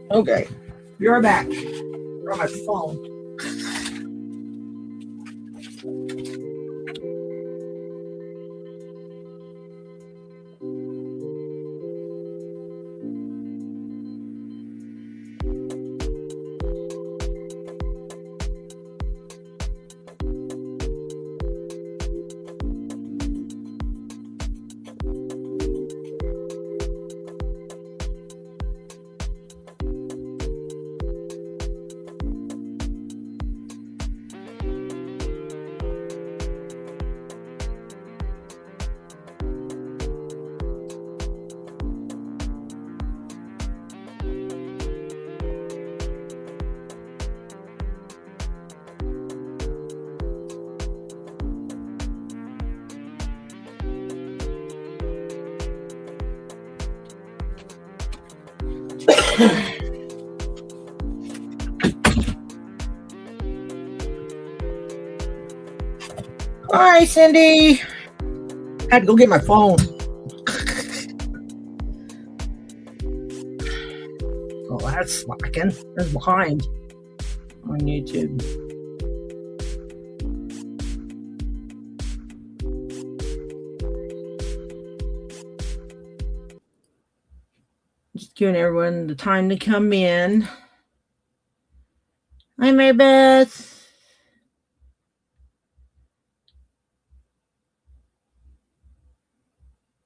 Okay, you're back. You're on my phone. All right, Cindy. Had to go get my phone. Oh, that's slacking. That's behind on YouTube. Just giving everyone the time to come in. Hi, Mary Beth.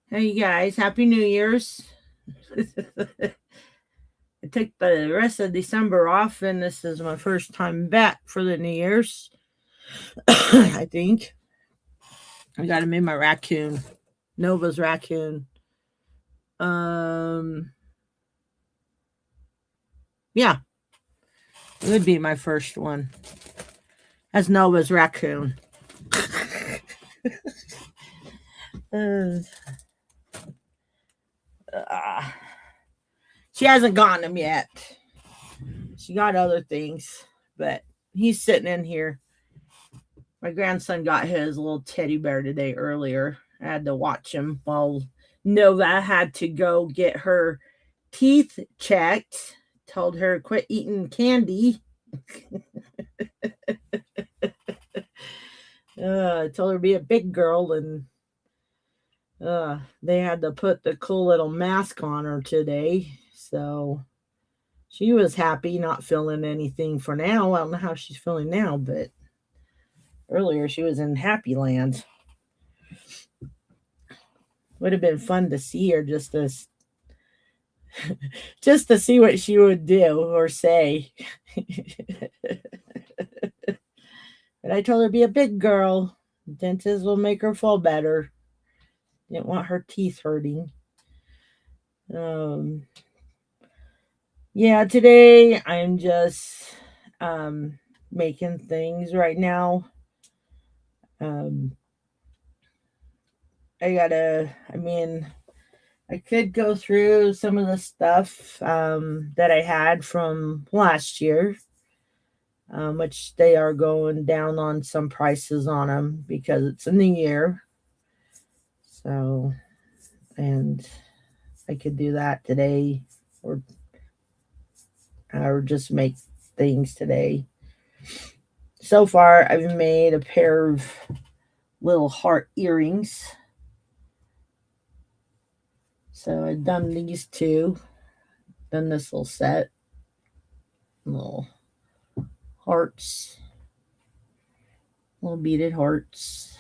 Hey, you guys. Happy New Year's. I took the rest of December off, and this is my first time back for the New Year's. I think. I got him in my raccoon. Nova's raccoon. Yeah. It would be my first one. As Nova's raccoon. She hasn't gotten him yet. She got other things, but he's sitting in here. My grandson got his little teddy bear today earlier. I had to watch him while Nova had to go get her teeth checked. Told her quit eating candy. Told her to be a big girl, and they had to put the cool little mask on her today. So she was happy, not feeling anything for now. I don't know how she's feeling now, but earlier she was in Happy Land. Would have been fun to see her just to see what she would do or say. But I told her to be a big girl. Dentist will make her feel better. Didn't want her teeth hurting. Yeah, today I'm just making things right now. I could go through some of the stuff that I had from last year, which they are going down on some prices on them because it's a new year. So, and I could do that today or just make things today. So far, I've made a pair of little heart earrings. So I've done these two, done this little set, little hearts, little beaded hearts.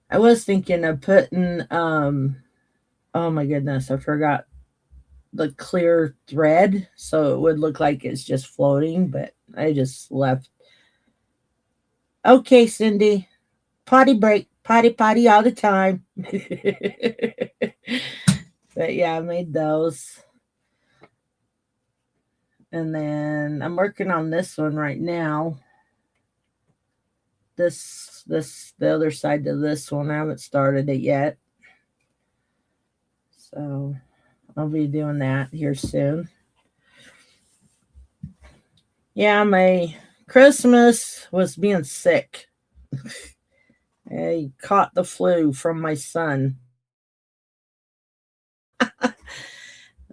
I was thinking of putting, oh my goodness, I forgot the clear thread so it would look like it's just floating, but I just left. Okay, Cindy, potty break, potty all the time. But yeah, I made those. And then I'm working on this one right now. The other side to this one. I haven't started it yet. So I'll be doing that here soon. Yeah, my Christmas was being sick. I caught the flu from my son.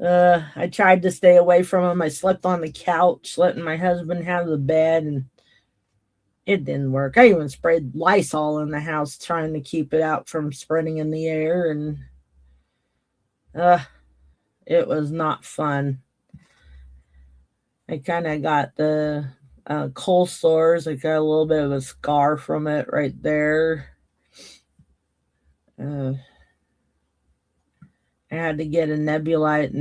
I tried to stay away from him. I slept on the couch, letting my husband have the bed, and it didn't work. I even sprayed Lysol in the house trying to keep it out from spreading in the air, and it was not fun. I kind of got the cold sores. I got a little bit of a scar from it right there. I had to get a nebulizer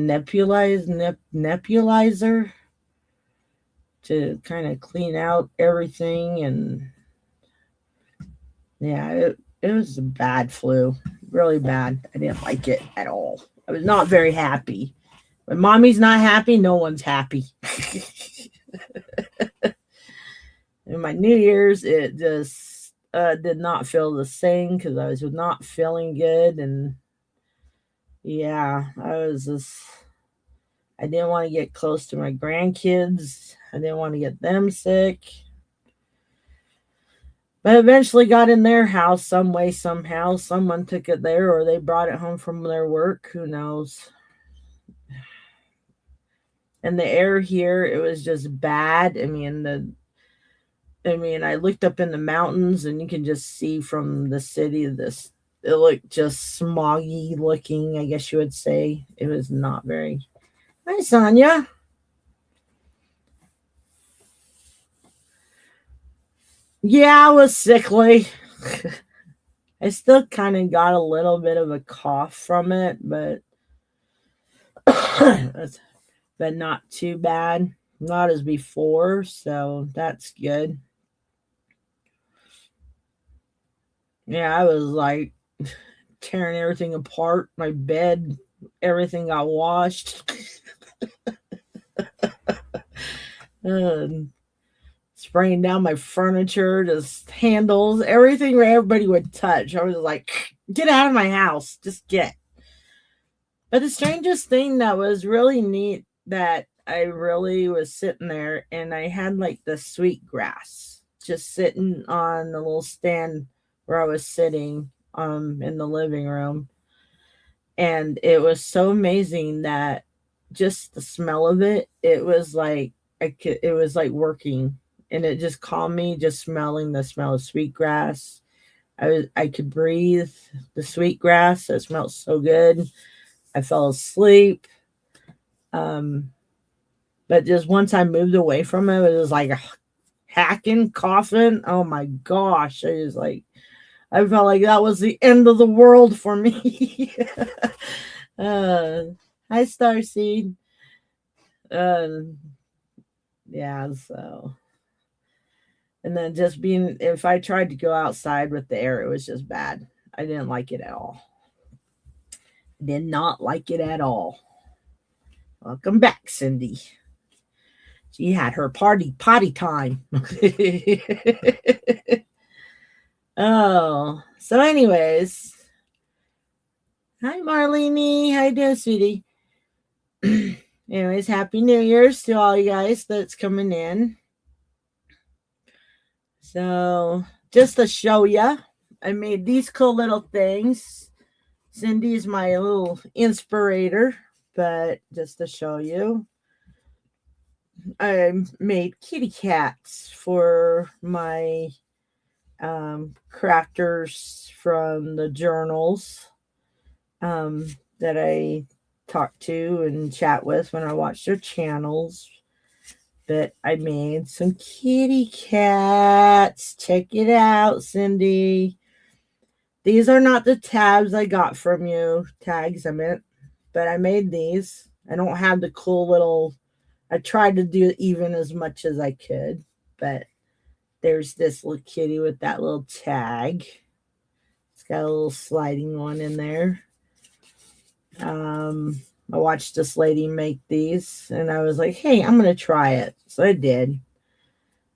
to kind of clean out everything, and yeah, it was a bad flu, really bad. I didn't like it at all. I was not very happy. When mommy's not happy, no one's happy. In my New Year's, it just did not feel the same because I was not feeling good, and yeah, I didn't want to get close to my grandkids. I didn't want to get them sick. But eventually got in their house some way, somehow. Someone took it there or they brought it home from their work. Who knows? And the air here, it was just bad. I looked up in the mountains and you can just see from the city it looked just smoggy looking, I guess you would say. It was not very. Hi, Sonia. Yeah, I was sickly. I still kind of got a little bit of a cough from it, but not too bad. Not as before, so that's good. Yeah, I was like tearing everything apart. My bed, everything got washed. Spraying down my furniture, just handles, everything where everybody would touch. I was like, get out of my house. Just get. But the strangest thing that was really neat that I really was sitting there and I had like the sweet grass just sitting on the little stand where I was sitting in the living room. And it was so amazing that just the smell of it, it was like it was like working, and it just calmed me just smelling the smell of sweet grass. I could breathe the sweet grass. It smelled so good. I fell asleep. But just once I moved away from it, it was like hacking, coughing. Oh my gosh. I felt like that was the end of the world for me. Hi, Starseed. Yeah, so. And then just if I tried to go outside with the air, it was just bad. I didn't like it at all. I did not like it at all. Welcome back, Cindy. She had her potty time. Oh, so anyways. Hi, Marlene. How you doing, sweetie? Anyways, Happy New Year's to all you guys that's coming in. So, just to show you, I made these cool little things. Cindy's my little inspirator, but just to show you, I made kitty cats for my crafters from the journals that I talk to and chat with when I watch their channels. But I made some kitty cats. Check it out, Cindy. These are not the tabs I got from you. Tags, I meant. But I made these. I don't have the cool little. I tried to do even as much as I could. But there's this little kitty with that little tag. It's got a little sliding one in there. I watched this lady make these and I was like, hey, I'm going to try it. So I did.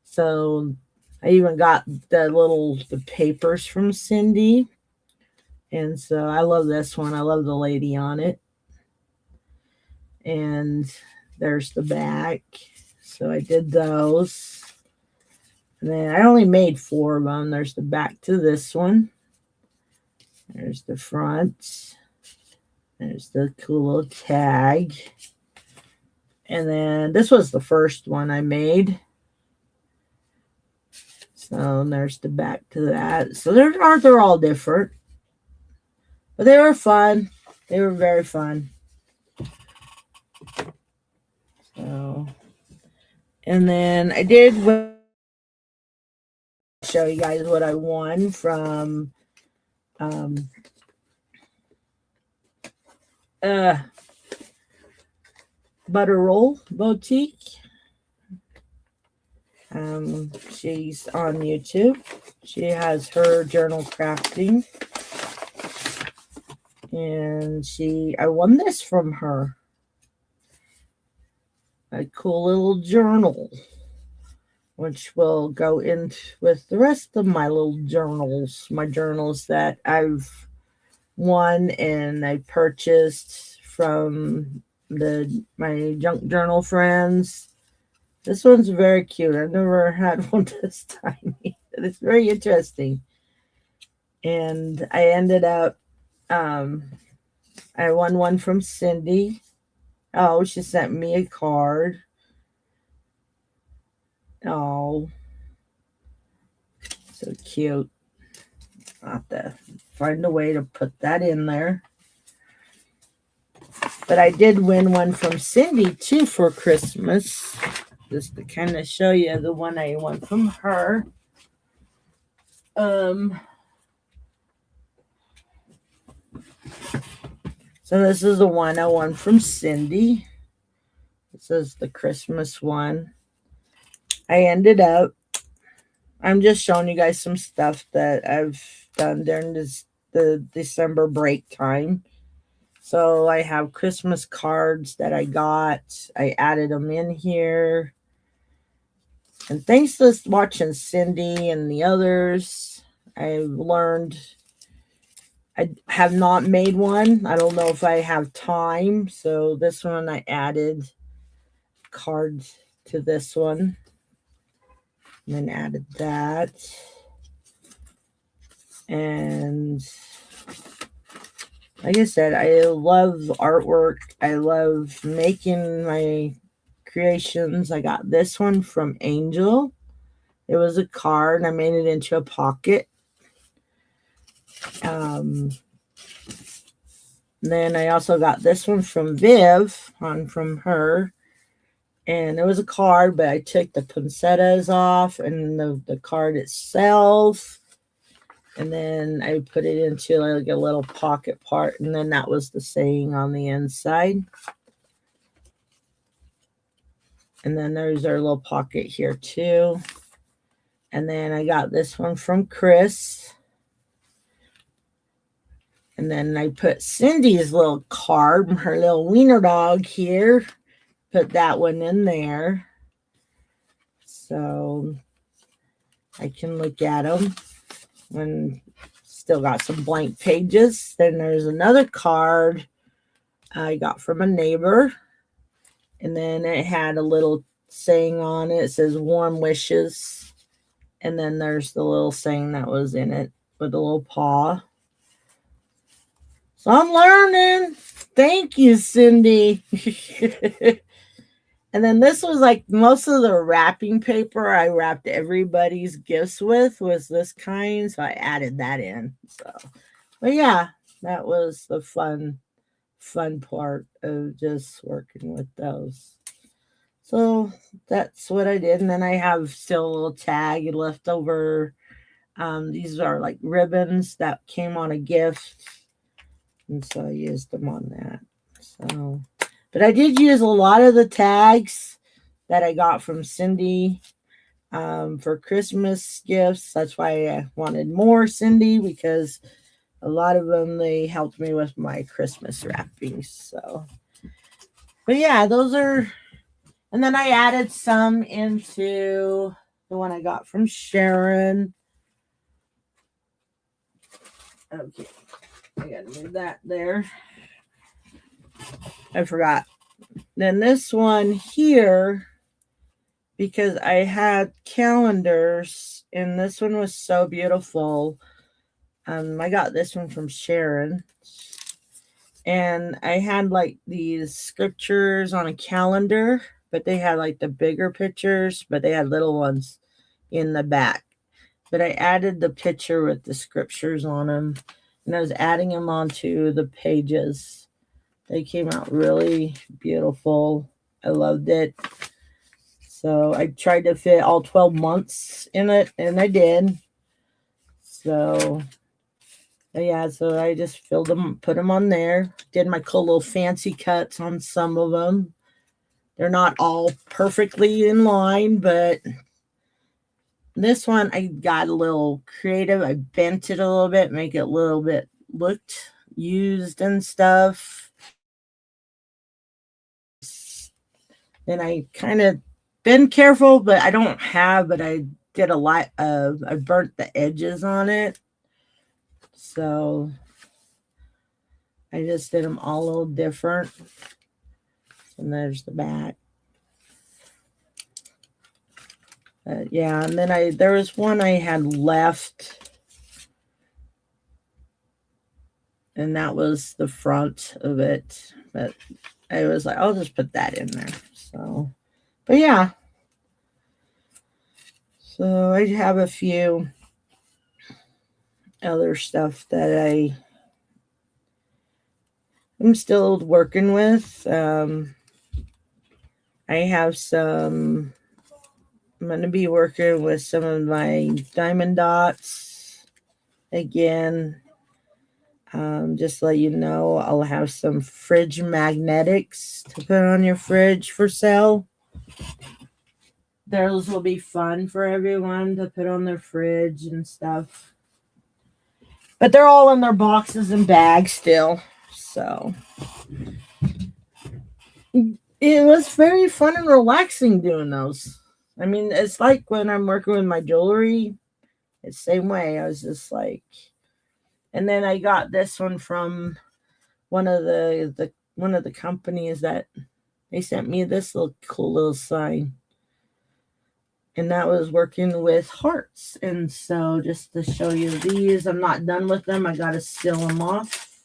So I even got the papers from Cindy. And so I love this one. I love the lady on it. And there's the back. So I did those. And then I only made 4 of them. There's the back to this one. There's the front. There's the cool little tag. And then this was the first one I made. So there's the back to that. So they're all different. But they were fun. They were very fun. So, and then I did show you guys what I won from Butter Roll Boutique. She's on YouTube. She has her journal crafting. And I won this from her. A cool little journal, which will go in with the rest of my little journals, my journals that I've won and I purchased from my junk journal friends. This one's very cute. I've never had one this tiny. It's very interesting. And I ended up, I won one from Cindy. Oh, she sent me a card. Oh, so cute. I'll have to find a way to put that in there. But I did win one from Cindy too for Christmas. Just to kind of show you the one I won from her. So this is the one I won from Cindy. This is the Christmas one. I'm just showing you guys some stuff that I've done during the December break time. So I have Christmas cards that I got. I added them in here. And thanks to watching Cindy and the others, I've learned I have not made one. I don't know if I have time. So this one I added cards to this one. And then added that. And like I said, I love artwork. I love making my creations. I got this one from Angel. It was a card. I made it into a pocket. Then I also got this one from Viv, from her. And it was a card, but I took the poinsettias off and the card itself. And then I put it into like a little pocket part. And then that was the saying on the inside. And then there's our little pocket here too. And then I got this one from Chris. And then I put Cindy's little card, her little wiener dog here. Put that one in there. So I can look at them. And still got some blank pages. Then there's another card I got from a neighbor. And then it had a little saying on it. It says warm wishes. And then there's the little saying that was in it with a little paw. So I'm learning. Thank you, Cindy. And then this was like most of the wrapping paper I wrapped everybody's gifts with was this kind. So I added that in. So, but yeah, that was the fun part of just working with those. So that's what I did. And then I have still a little tag left over. These are like ribbons that came on a gift. And so I used them on that. So, but I did use a lot of the tags that I got from Cindy for Christmas gifts. That's why I wanted more Cindy, because a lot of them, they helped me with my Christmas wrappings. So, but yeah, those are, and then I added some into the one I got from Sharon. Okay. I gotta move that there. I forgot. Then this one here, because I had calendars, and this one was so beautiful. I got this one from Sharon. And I had like these scriptures on a calendar, but they had like the bigger pictures, but they had little ones in the back. But I added the picture with the scriptures on them, and I was adding them onto the pages. They came out really beautiful. I loved it. So I tried to fit all 12 months in it, and I did. So yeah, so I just filled them, put them on there. Did my cool little fancy cuts on some of them. They're not all perfectly in line, but this one I got a little creative. I bent it a little bit, make it a little bit looked used and stuff. And I kind of been careful, but I don't have, but I did a lot of, I burnt the edges on it. So I just did them all a little different. And there's the back. Yeah, and then there was one I had left, and that was the front of it. But I was like, I'll just put that in there. So, but yeah. So I have a few other stuff that I'm still working with. I have some. I'm going to be working with some of my diamond dots again. Just to let you know, I'll have some fridge magnetics to put on your fridge for sale. Those will be fun for everyone to put on their fridge and stuff. But they're all in their boxes and bags still. So it was very fun and relaxing doing those. I mean, it's like when I'm working with my jewelry, it's the same way. I was just like, and then I got this one from one of the companies that they sent me this little cool little sign. And that was working with hearts. And so just to show you these, I'm not done with them. I got to seal them off.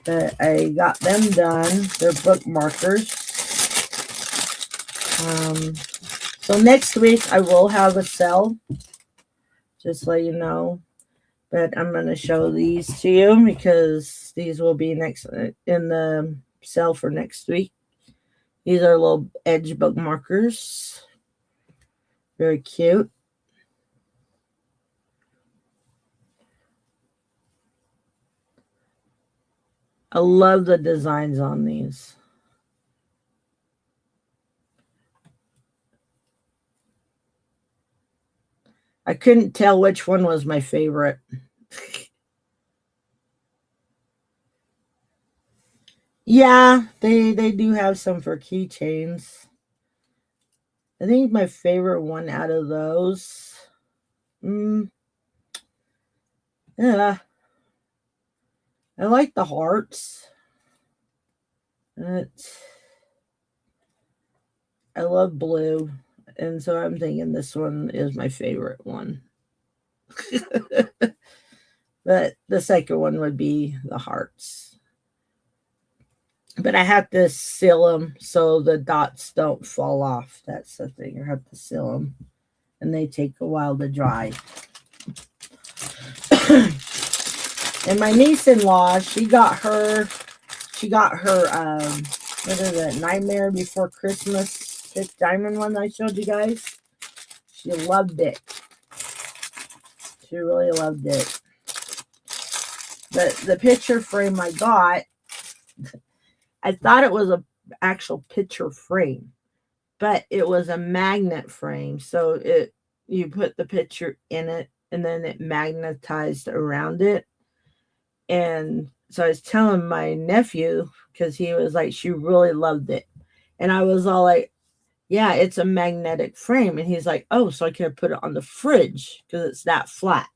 But I got them done. They're bookmarkers. So next week I will have a sale. Just so you know. But I'm going to show these to you because these will be next in the sale for next week. These are little edge bookmarkers. Very cute. I love the designs on these. I couldn't tell which one was my favorite. Yeah, they do have some for keychains. I think my favorite one out of those. Yeah. I like the hearts. I love blue. And so I'm thinking this one is my favorite one. But the second one would be the hearts. But I have to seal them so the dots don't fall off. That's the thing. I have to seal them. And they take a while to dry. And my niece-in-law, she got her what is it, Nightmare Before Christmas, this diamond one I showed you guys. She loved it. She really loved it. But the picture frame I got, I thought it was an actual picture frame, but it was a magnet frame. So you put the picture in it and then it magnetized around it. And so I was telling my nephew, because he was like, she really loved it. And I was all like, yeah, it's a magnetic frame. And he's like, oh, so I can put it on the fridge because it's that flat.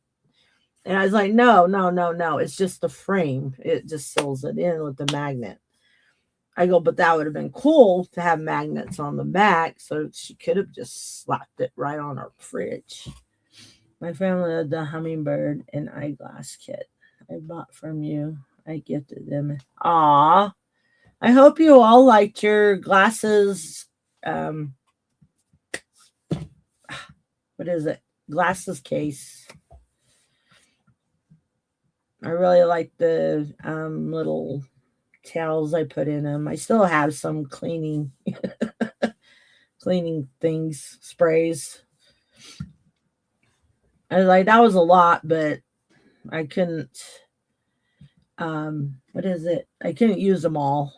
And I was like, no. It's just the frame. It just seals it in with the magnet. I go, but that would have been cool to have magnets on the back. So she could have just slapped it right on our fridge. My family had the hummingbird and eyeglass kit I bought from you. I gifted them. Aw. I hope you all liked your glasses. What is it? Glasses case. I really like the little towels I put in them. I still have some cleaning cleaning things, sprays. I was like, that was a lot, but I couldn't what is it? I couldn't use them all.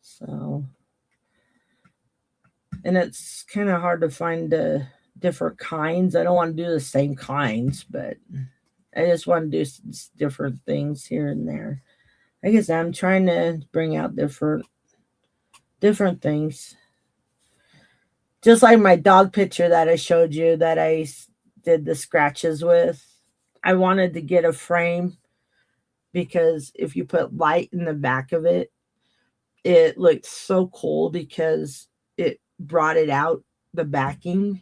So, and it's kind of hard to find the different kinds. I don't want to do the same kinds, but I just want to do different things here and there. I guess I'm trying to bring out different things. Just like my dog picture that I showed you that I did the scratches with. I wanted to get a frame because if you put light in the back of it, it looked so cool because it brought it out, the backing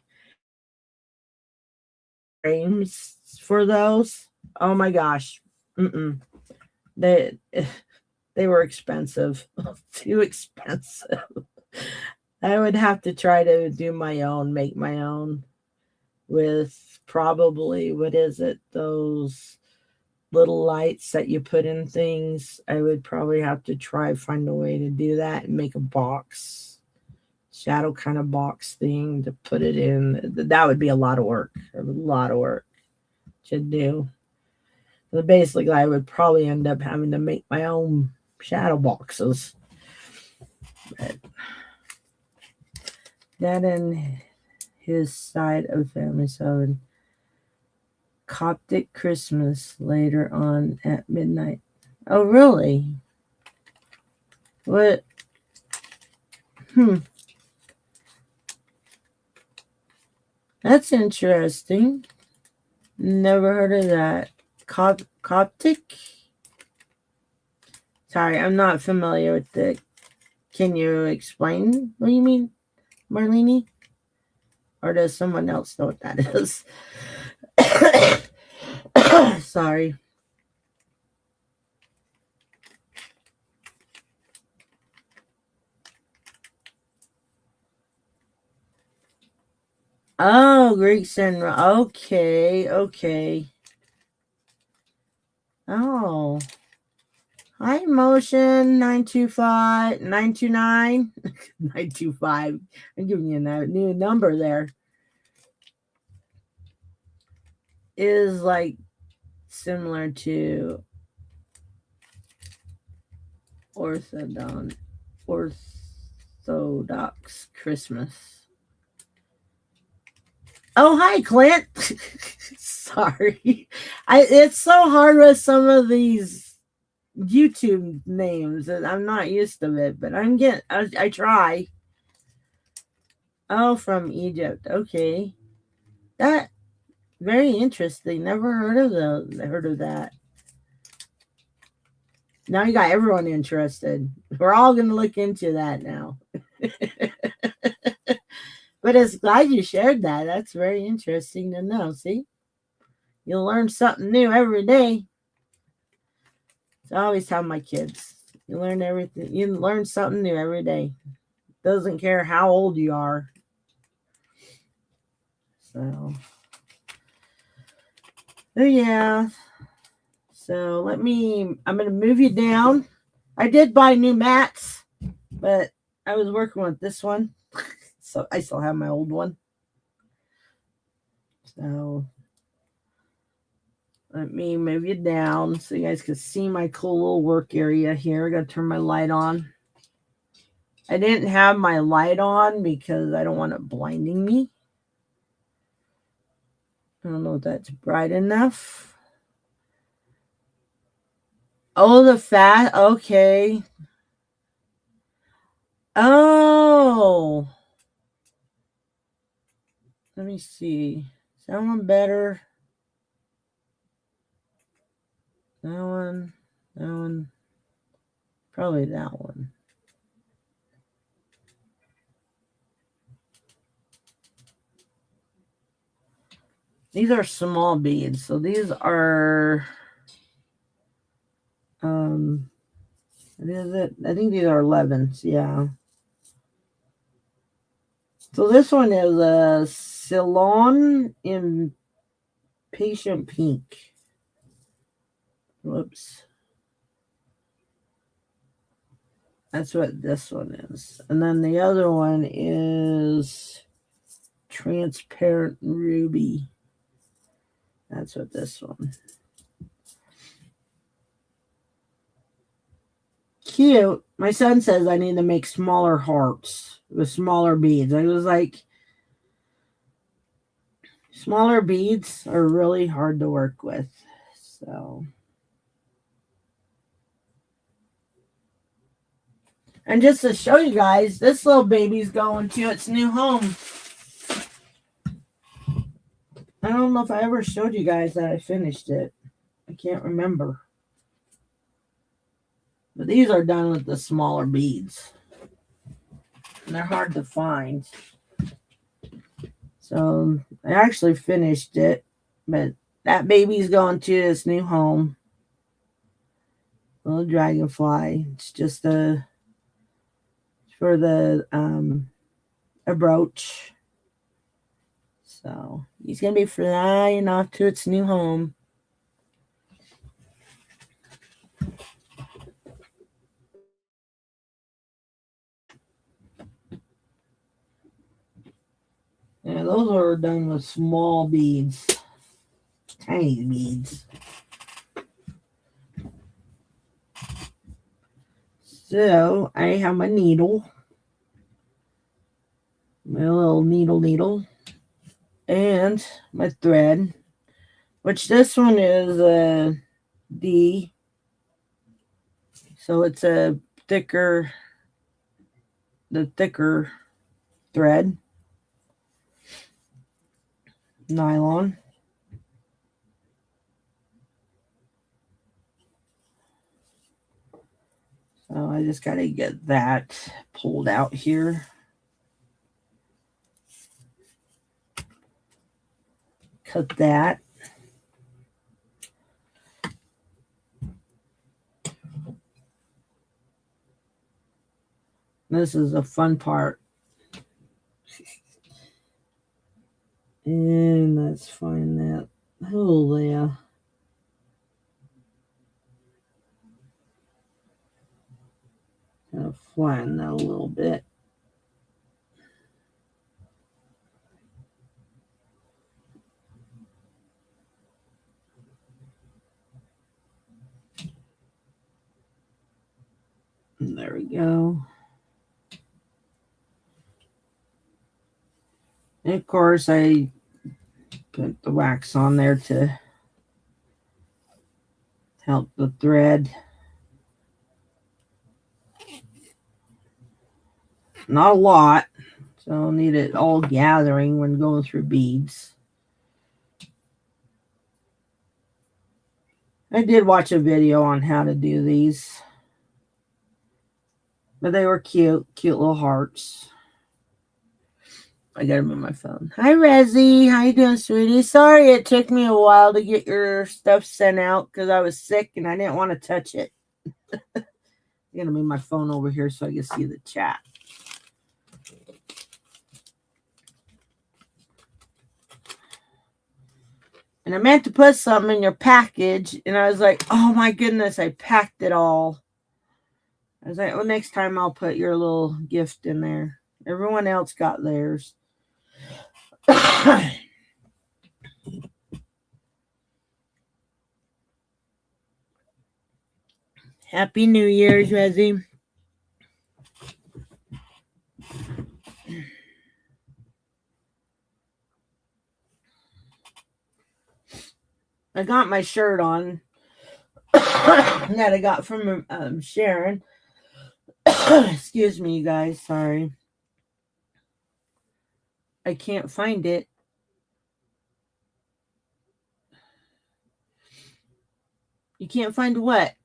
frames for those. Oh my gosh. They were expensive. Too expensive. I would have to try to do my own, make my own with probably, what is it, those little lights that you put in things. I would probably have to find a way to do that and make a box, shadow kind of box thing to put it in. That would be a lot of work. To do. But basically, I would probably end up having to make my own shadow boxes. But that and his side of family. So Coptic Christmas later on at midnight. Oh, really? What? That's interesting. Never heard of that. Coptic? Sorry, I'm not familiar with the. Can you explain what you mean, Marlene? Or does someone else know what that is? Sorry. Oh, Greeks and okay. Oh. Hi, Motion 925 929 925. I'm giving you a new number there. Is like similar to Orthodox Christmas. Oh, hi, Clint. Sorry. It's so hard with some of these YouTube names that I'm not used to it, but I try. Oh, from Egypt. Okay. That very interesting. Never heard of that. Now you got everyone interested. We're all gonna look into that now. But it's glad you shared that. That's very interesting to know. See? You'll learn something new every day. So I always tell my kids, you learn everything. You learn something new every day. Doesn't care how old you are. So, oh yeah. So I'm going to move you down. I did buy new mats, but I was working with this one. So I still have my old one. So let me move you down so you guys can see my cool little work area here. I got to turn my light on. I didn't have my light on because I don't want it blinding me. I don't know if that's bright enough. Oh, the fat. Okay. Oh. Let me see. Is that one better? That one. Probably that one. These are small beads. So these are What is it? I think these are 11s. Yeah. So this one is a Ceylon Impatient Pink. Whoops. That's what this one is. And then the other one is Transparent Ruby. That's what this one. Cute. My son says I need to make smaller hearts with smaller beads. I was like, smaller beads are really hard to work with. So, and just to show you guys, this little baby's going to its new home. I don't know if I ever showed you guys that I finished it. I can't remember. But these are done with the smaller beads. And they're hard to find. So I actually finished it. But that baby's going to its new home. Little dragonfly. It's just for the a brooch. So he's gonna be flying off to its new home. Yeah, those are done with small beads, tiny beads. So I have my needle, my little needle, and my thread, which this one is a D. So it's the thicker thread, nylon. So I just got to get that pulled out here. Cut that. This is the fun part. And let's find that hole there. Kind of flatten that a little bit. And there we go. And of course, I put the wax on there to help the thread. Not a lot, so I'll need it all gathering when going through beads. I did watch a video on how to do these, but they were cute little hearts. I got them on my phone. Hi, Rezzy. How you doing, sweetie? Sorry it took me a while to get your stuff sent out because I was sick and I didn't want to touch it. I'm going to move my phone over here so I can see the chat. And I meant to put something in your package, and I was like, oh my goodness, I packed it all. I was like, well, next time I'll put your little gift in there. Everyone else got theirs. Happy New Year's, Rezzy. I got my shirt on that I got from Sharon. Excuse me, you guys. Sorry. I can't find it. You can't find what?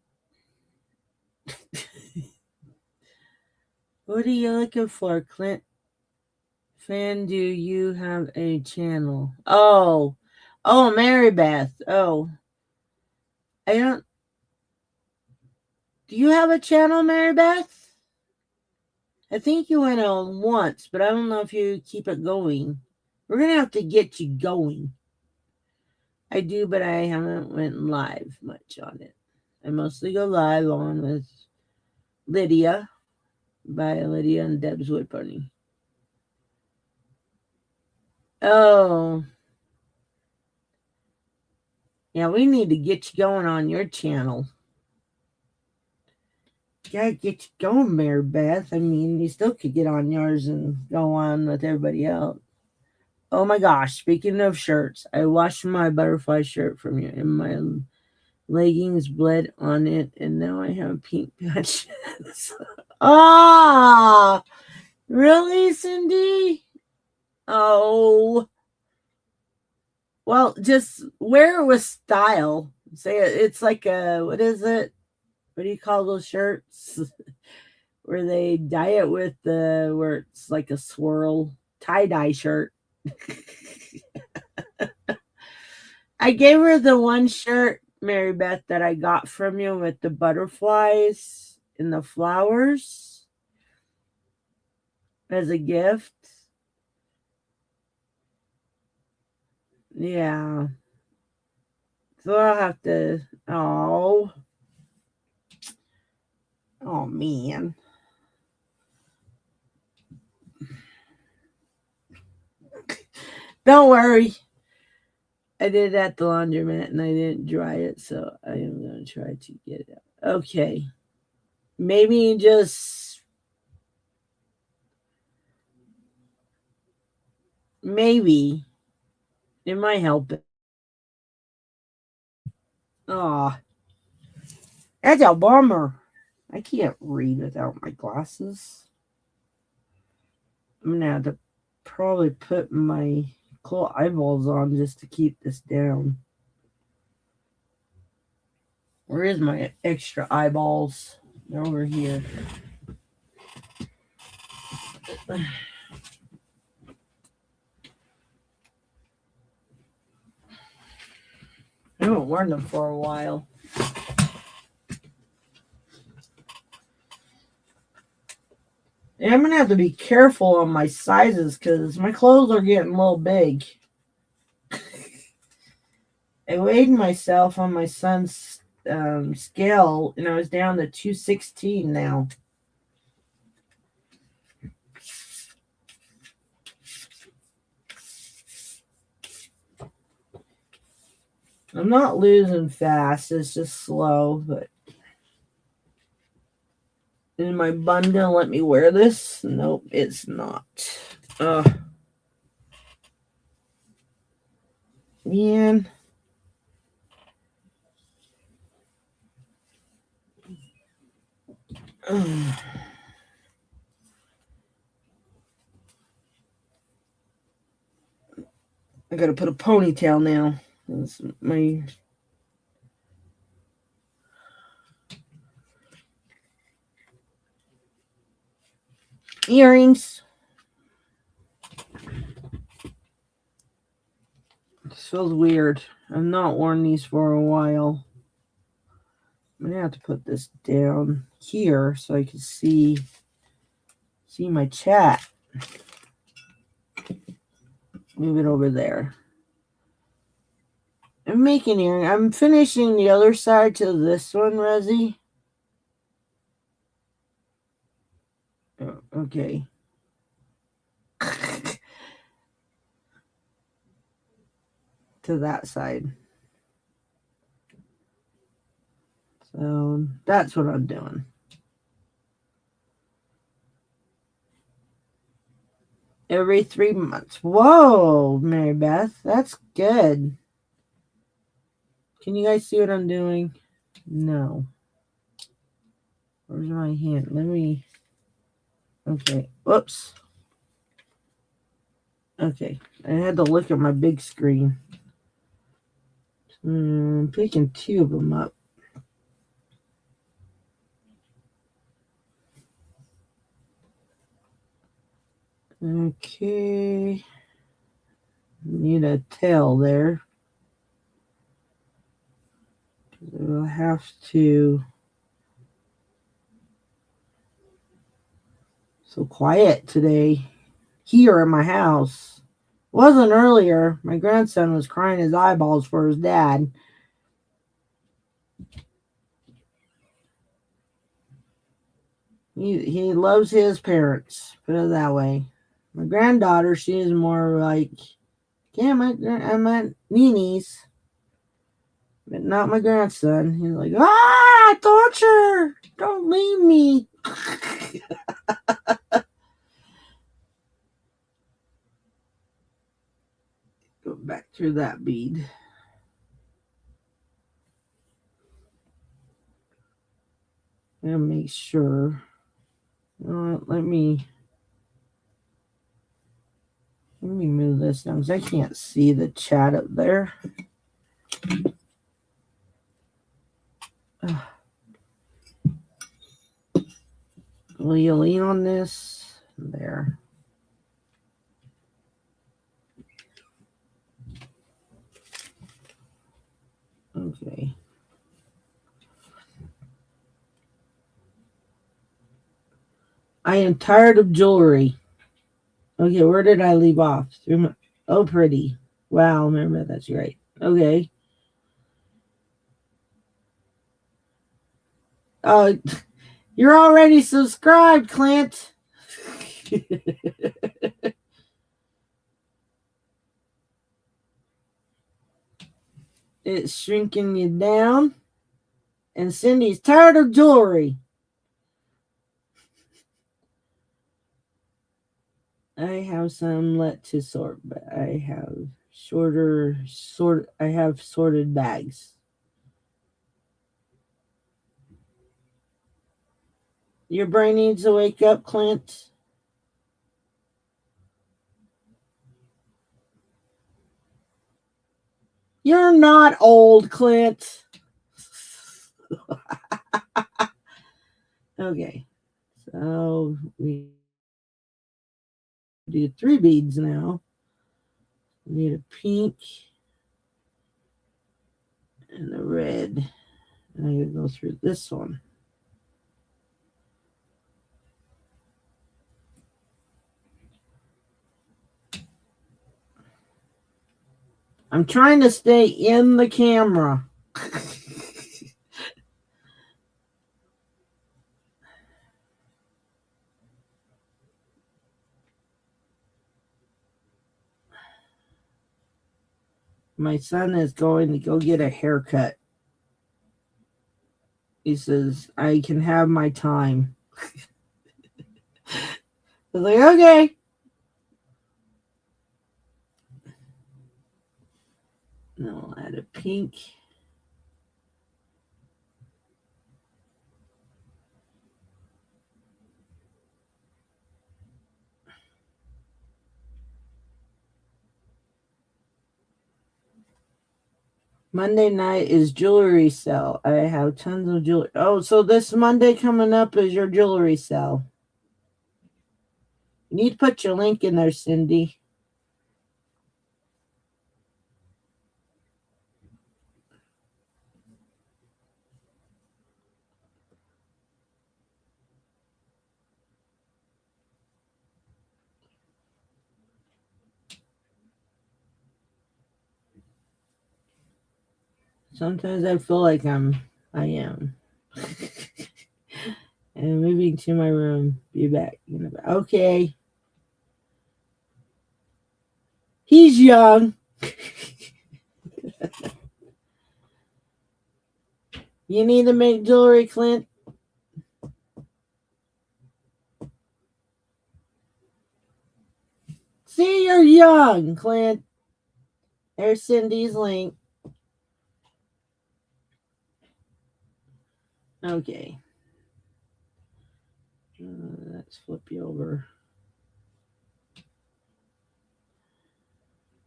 What are you looking for, Clint? Fan, do you have a channel? Oh, Mary Beth. Oh, I don't. Do you have a channel, Mary Beth? I think you went on once, but I don't know if you keep it going. We're going to have to get you going. I do, but I haven't went live much on it. I mostly go live on with Lydia, by Lydia and Deb's Wood Pony. Oh. Yeah, we need to get you going on your channel. Gotta get you going, Mary Beth. I mean, you still could get on yours and go on with everybody else. Oh my gosh, speaking of shirts, I washed my butterfly shirt from you and my leggings bled on it, and now I have pink patches. Ah, really, Cindy? Oh. Well, just wear it with style. Say it's like a, what is it? What do you call those shirts? Where they dye it with where it's like a swirl tie-dye shirt. I gave her the one shirt, Mary Beth, that I got from you with the butterflies and the flowers as a gift. Yeah. So I'll have to, oh man. Don't worry. I did it at the laundromat and I didn't dry it, so I am going to try to get it out. Okay. Maybe just, maybe it might help it. Oh, that's a bummer. I can't read without my glasses. I'm going to have to probably put my claw eyeballs on just to keep this down. Where is my extra eyeballs? They're over here. I haven't worn them for a while. And I'm going to have to be careful on my sizes because my clothes are getting a little big. I weighed myself on my son's scale and I was down to 216 now. I'm not losing fast, it's just slow, but is my bun gonna let me wear this? Nope, it's not. Man. I gotta put a ponytail now. That's my earrings. This feels weird. I've not worn these for a while. I'm gonna have to put this down here so I can see my chat. Move it over there. I'm making earring. I'm finishing the other side to this one, Rezzy. Oh, okay. To that side. So that's what I'm doing. Every 3 months. Whoa, Mary Beth. That's good. Can you guys see what I'm doing? No. Where's my hand? Let me. Okay. Whoops. Okay. I had to look at my big screen. I'm picking 2 of them up. Okay. Need a tail there. We'll have to So quiet today here in my house. Wasn't earlier. My grandson was crying his eyeballs for his dad. He loves his parents, put it that way. My granddaughter, she is more like, yeah, I'm at Nini's, but not my grandson. He's like, torture! Don't leave me. Go back through that bead. And make sure. Let me move this down because I can't see the chat up there. Will you lean on this? There. Okay. I am tired of jewelry. Okay, where did I leave off? Oh, pretty. Wow, remember, that's right. Okay. You're already subscribed, Clint. It's shrinking you down. And Cindy's tired of jewelry. I have some left to sort, but I have I have sorted bags. Your brain needs to wake up, Clint. You're not old, Clint. Okay. So we do 3 beads now. We need a pink and a red. And I'm going to go through this one. I'm trying to stay in the camera. My son is going to go get a haircut. He says, I can have my time. I was like, okay. Now I'll add a pink. Monday night is jewelry sale. I have tons of jewelry. Oh, so this Monday coming up is your jewelry sale. You need to put your link in there, Cindy. Sometimes I feel like I am. And moving to my room. Be back. Okay. He's young. You need to make jewelry, Clint. See, you're young, Clint. There's Cindy's link. Okay. Let's flip you over.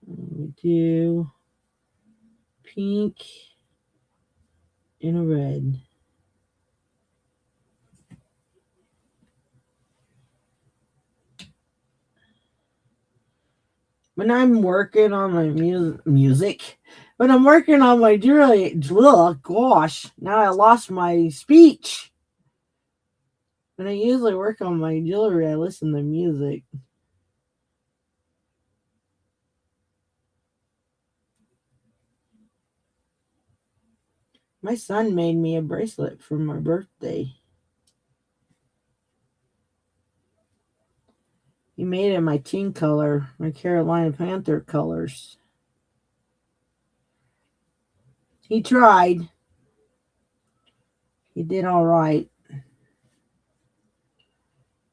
We do pink and a red. When I'm working on my music, when I'm working on my jewelry, gosh, now I lost my speech. When I usually work on my jewelry, I listen to music. My son made me a bracelet for my birthday. He made it my team color, my Carolina Panther colors. He tried. He did all right.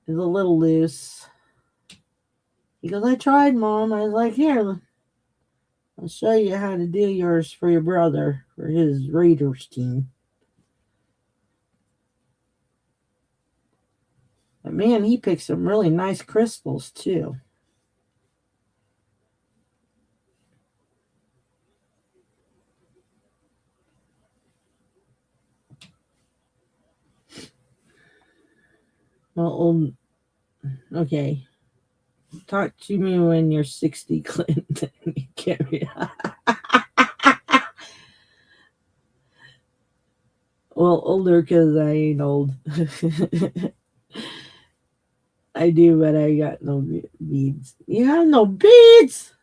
It was a little loose. He goes, I tried, Mom. I was like, here, I'll show you how to do yours for your brother, for his Raiders team. But man, he picked some really nice crystals, too. Well, okay. Talk to me when you're 60, Clinton. Well, older because I ain't old. I do, but I got no beads. You have no beads?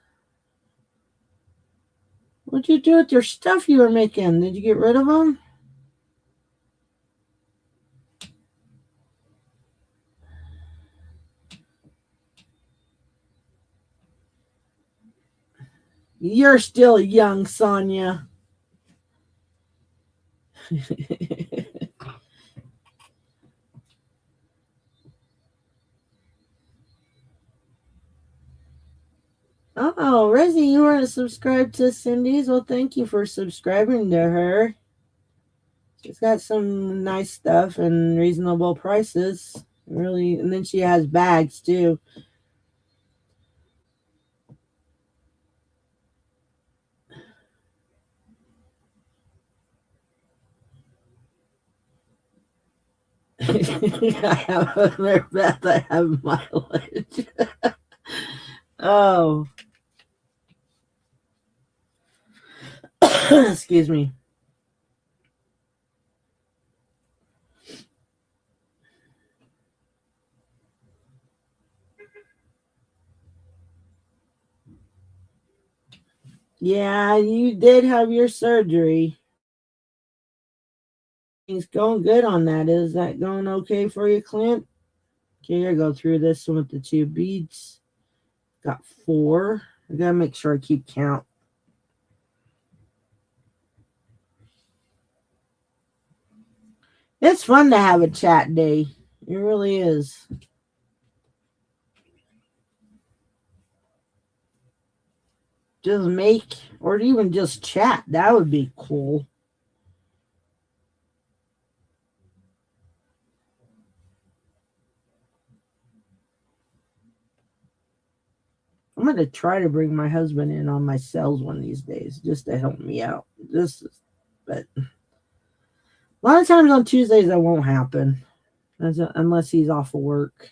What'd you do with your stuff you were making? Did you get rid of them? You're still young, Sonia. Oh, Rezzy, you weren't subscribed to Cindy's? Well, thank you for subscribing to her. She's got some nice stuff and reasonable prices. Really, and then she has bags too. I have a Beth, I have mileage. Oh. Excuse me. Yeah, you did have your surgery. Things going good on that. Is that going okay for you, Clint? Okay, I go through this one with the 2 beads. Got 4. I gotta make sure I keep count. It's fun to have a chat day. It really is. Just make, or even just chat. That would be cool. I'm going to try to bring my husband in on my sales one of these days just to help me out. But a lot of times on Tuesdays that won't happen unless he's off of work.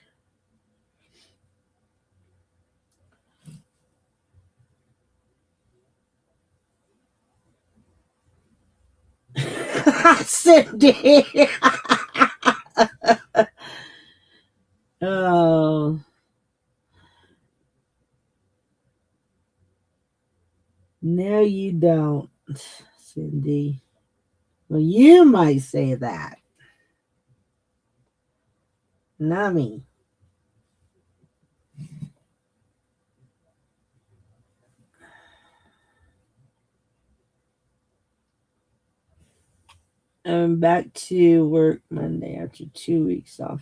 Cindy. Oh. No, you don't, Cindy. Well, you might say that. Not me. I'm back to work Monday after 2 weeks off.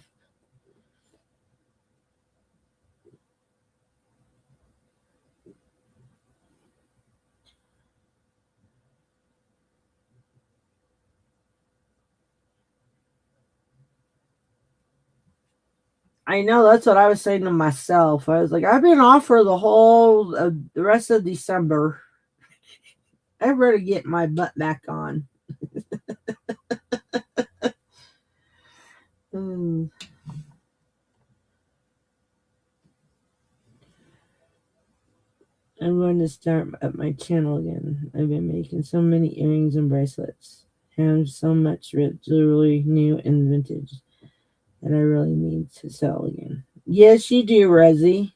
I know, that's what I was saying to myself. I was like, I've been off for the rest of December. I better get my butt back on. I'm going to start up my channel again. I've been making so many earrings and bracelets. Have so much jewelry, new and vintage. that I really need to sell again. Yes, you do, Resi.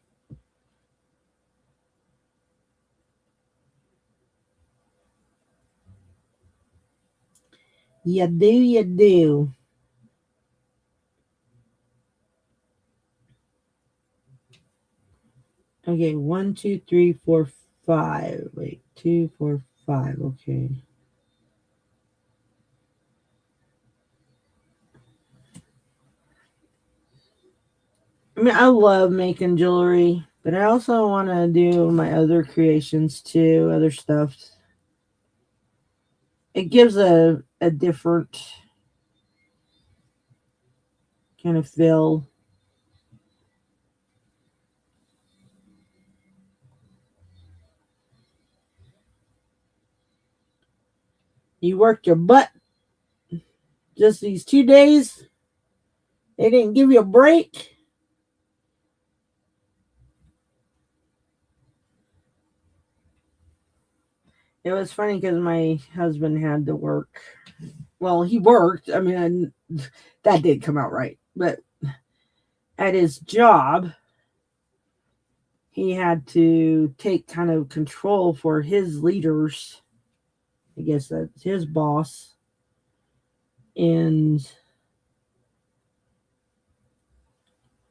You do, you do. Okay, 1, 2, 3, 4, 5. Wait, 2, 4, 5. Okay. I mean, I love making jewelry, but I also want to do my other creations too, other stuff. It gives a different kind of feel. You worked your butt just these 2 days. They didn't give you a break. It was funny because my husband had to work. Well, he worked. I mean, that did come out right. But at his job, he had to take kind of control for his leaders. I guess that's his boss. And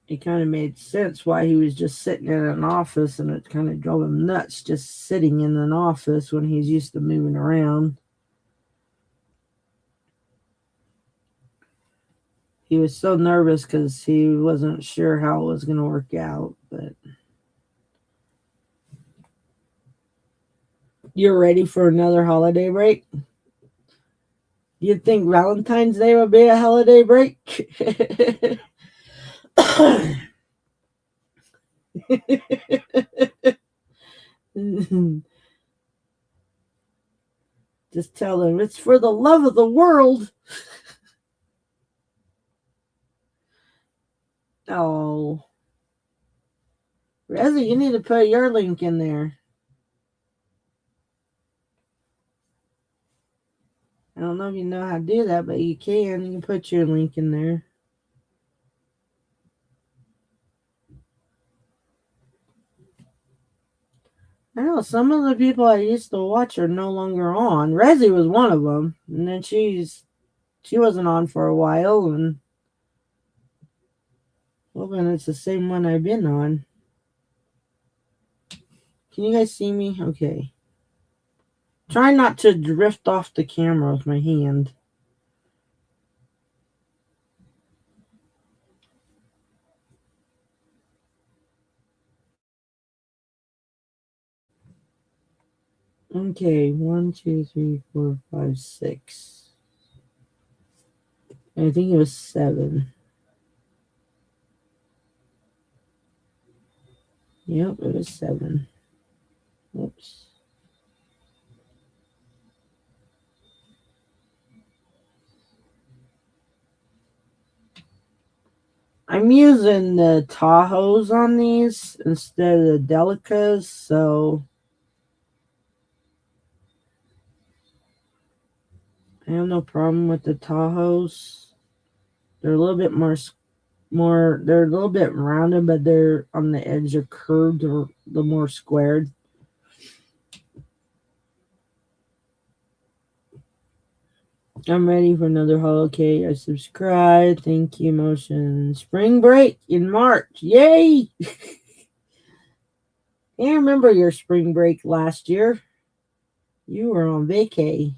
it kind of made sense why he was just sitting in an office, and it kind of drove him nuts just sitting in an office when he's used to moving around. He was so nervous because he wasn't sure how it was going to work out. But you're ready for another holiday break? You'd think Valentine's Day would be a holiday break? Just tell them it's for the love of the world. Oh. Reza, you need to put your link in there. I don't know if you know how to do that, but you can. You can put your link in there. I know some of the people I used to watch are no longer on. Rezi was one of them, and then she wasn't on for a while, and well, then it's the same one I've been on. Can you guys see me? Okay. Try not to drift off the camera with my hand. Okay, 1, 2, 3, 4, 5, 6. I think it was 7. Yep, it was 7. Oops. I'm using the Tahoes on these instead of the Delicas, so I have no problem with the Tahoes. They're a little bit they're a little bit rounded, but they're on the edge of curved or the more squared. I'm ready for another holiday. I subscribe. Thank you, Motion. Spring break in March. Yay! I remember your spring break last year. You were on vacay.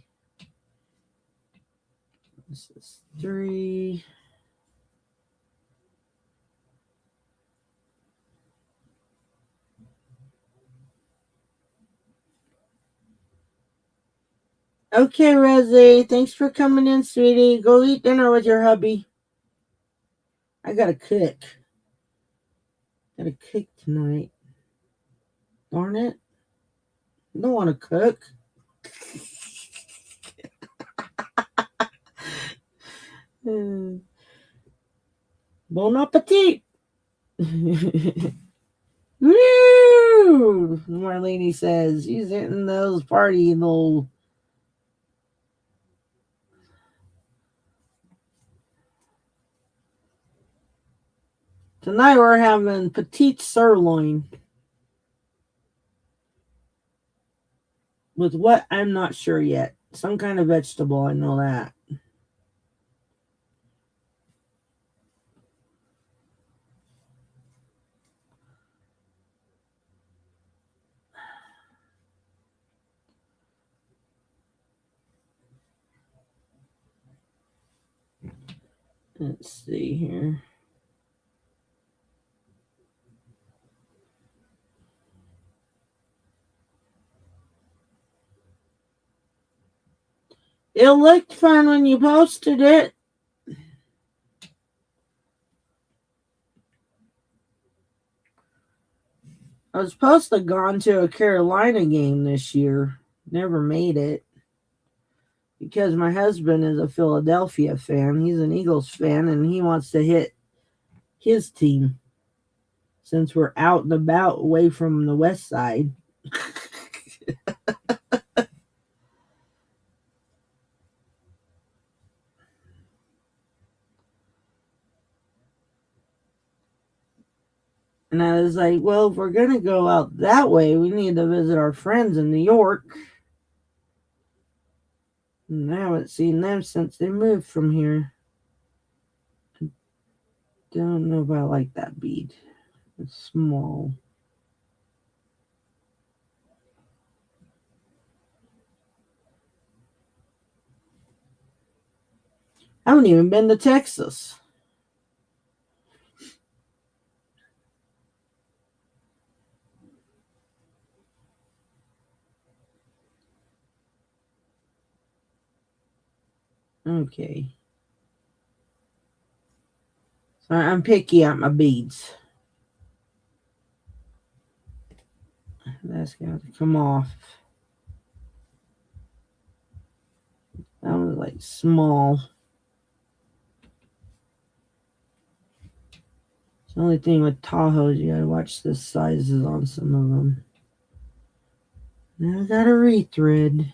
This is 3. Okay, Rezi. Thanks for coming in, sweetie. Go eat dinner with your hubby. I gotta cook. Gotta cook tonight. Darn it. I don't want to cook. Bon appetit. Woo! Marlene says she's hitting those party little. Tonight we're having petite sirloin. With what? I'm not sure yet. Some kind of vegetable, I know that. Let's see here. It looked fun when you posted it. I was supposed to have gone to a Carolina game this year. Never made it. Because my husband is a Philadelphia fan. He's an Eagles fan, and he wants to hit his team. Since we're out and about away from the west side. And I was like, well, if we're going to go out that way, we need to visit our friends in New York. And I haven't seen them since they moved from here. I don't know if I like that bead. It's small. I haven't even been to Texas. Okay. So I'm picky at my beads. That's got to come off. That was like small. It's the only thing with Tahoes, you gotta watch the sizes on some of them. Now I gotta rethread.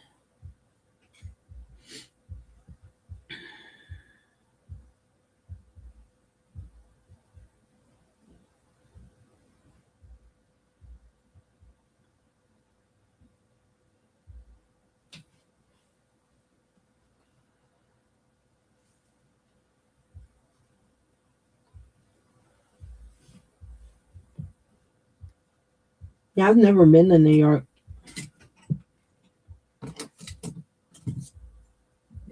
Yeah, I've never been to New York.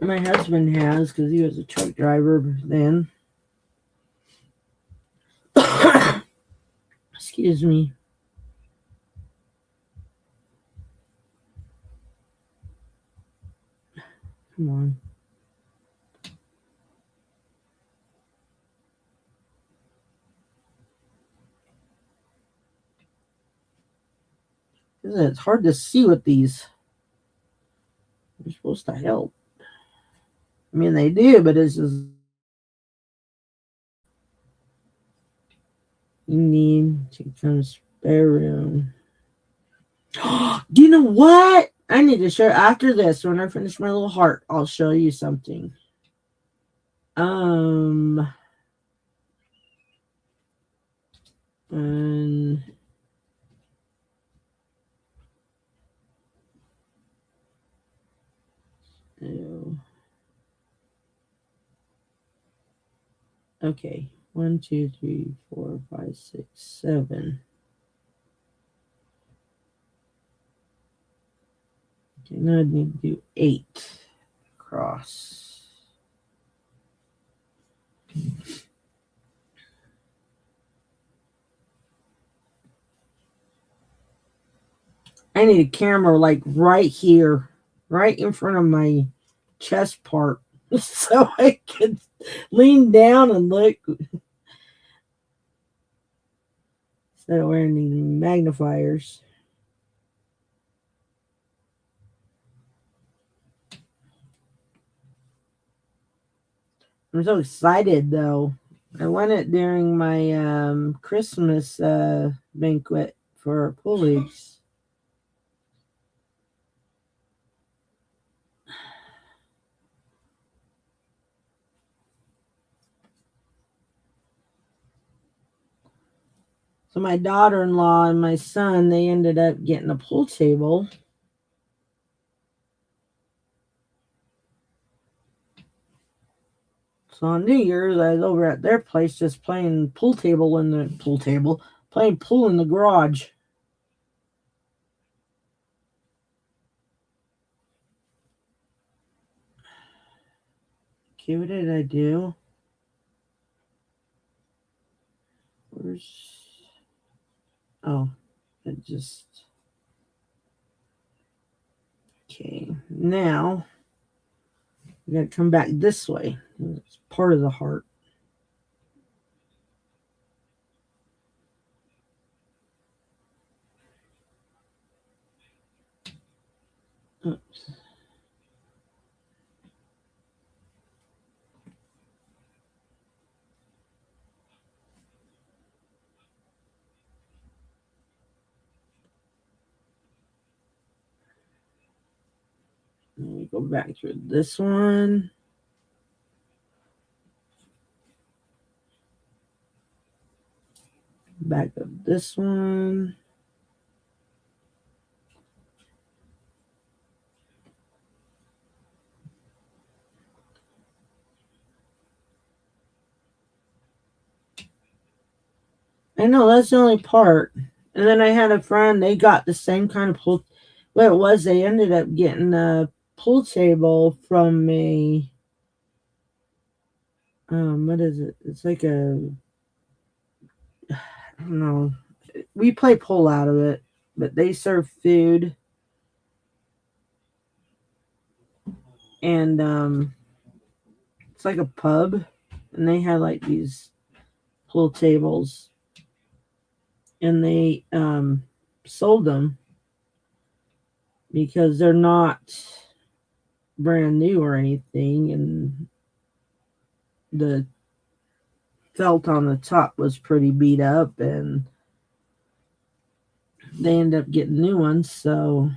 My husband has because he was a truck driver then. Excuse me. Come on. It's hard to see with these. They're supposed to help. I mean, they do, but it's just. You need to come spare room. Do you know what? I need to show after this. When I finish my little heart, I'll show you something. And okay. 1, 2, 3, 4, 5, 6, 7. Okay, now I need to do 8 across. I need a camera like right here, right in front of my chest part, so I can lean down and look instead of wearing these magnifiers. I'm so excited though. I won it during my Christmas banquet for Pulley's. So my daughter-in-law and my son, they ended up getting a pool table. So on New Year's, I was over at their place just playing playing pool in the garage. Okay, what did I do? Oh, it just... Okay, now we gotta come back this way. It's part of the heart. Oops. Let me go back through this one. Back up this one. I know that's the only part. And then I had a friend, they got the same kind of pool. What it was, they ended up getting a pool table from a, what is it? It's like a, I don't know. We play pool out of it, but they serve food. And it's like a pub. And they had like these pool tables. And they sold them because they're not brand new or anything, and the felt on the top was pretty beat up, and they end up getting new ones. So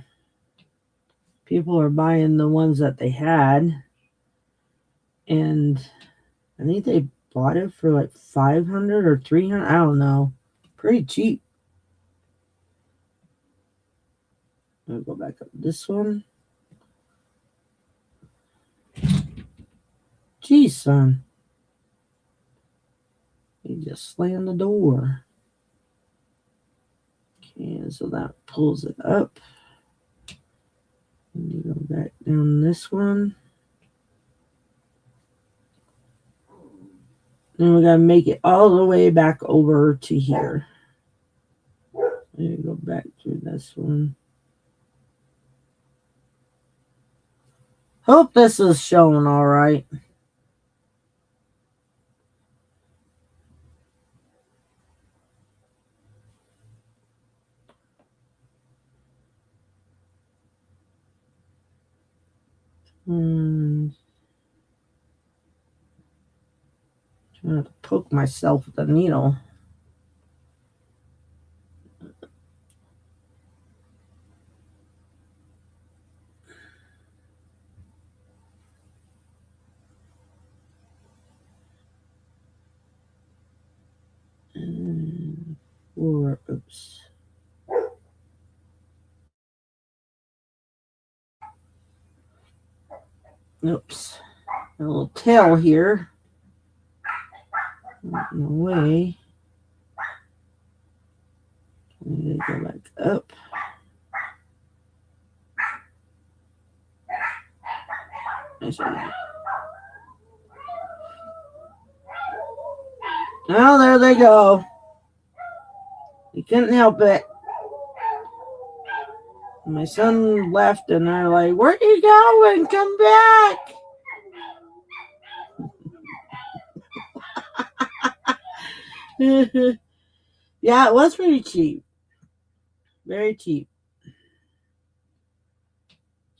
people are buying the ones that they had, and I think they bought it for like 500 or 300. I don't know, pretty cheap. I'll go back up this one. Geez, son. You just slammed the door. Okay, so that pulls it up. And you go back down this one. Then we gotta make it all the way back over to here. You go back through this one. Hope this is showing all right. Trying to poke myself with a needle. And four, oops. Oops. A little tail here. Not in the way. And go back up. Oh, there they go. You couldn't help it. My son left, and they're like, "Where are you going? Come back!" Yeah, it was pretty cheap. Very cheap.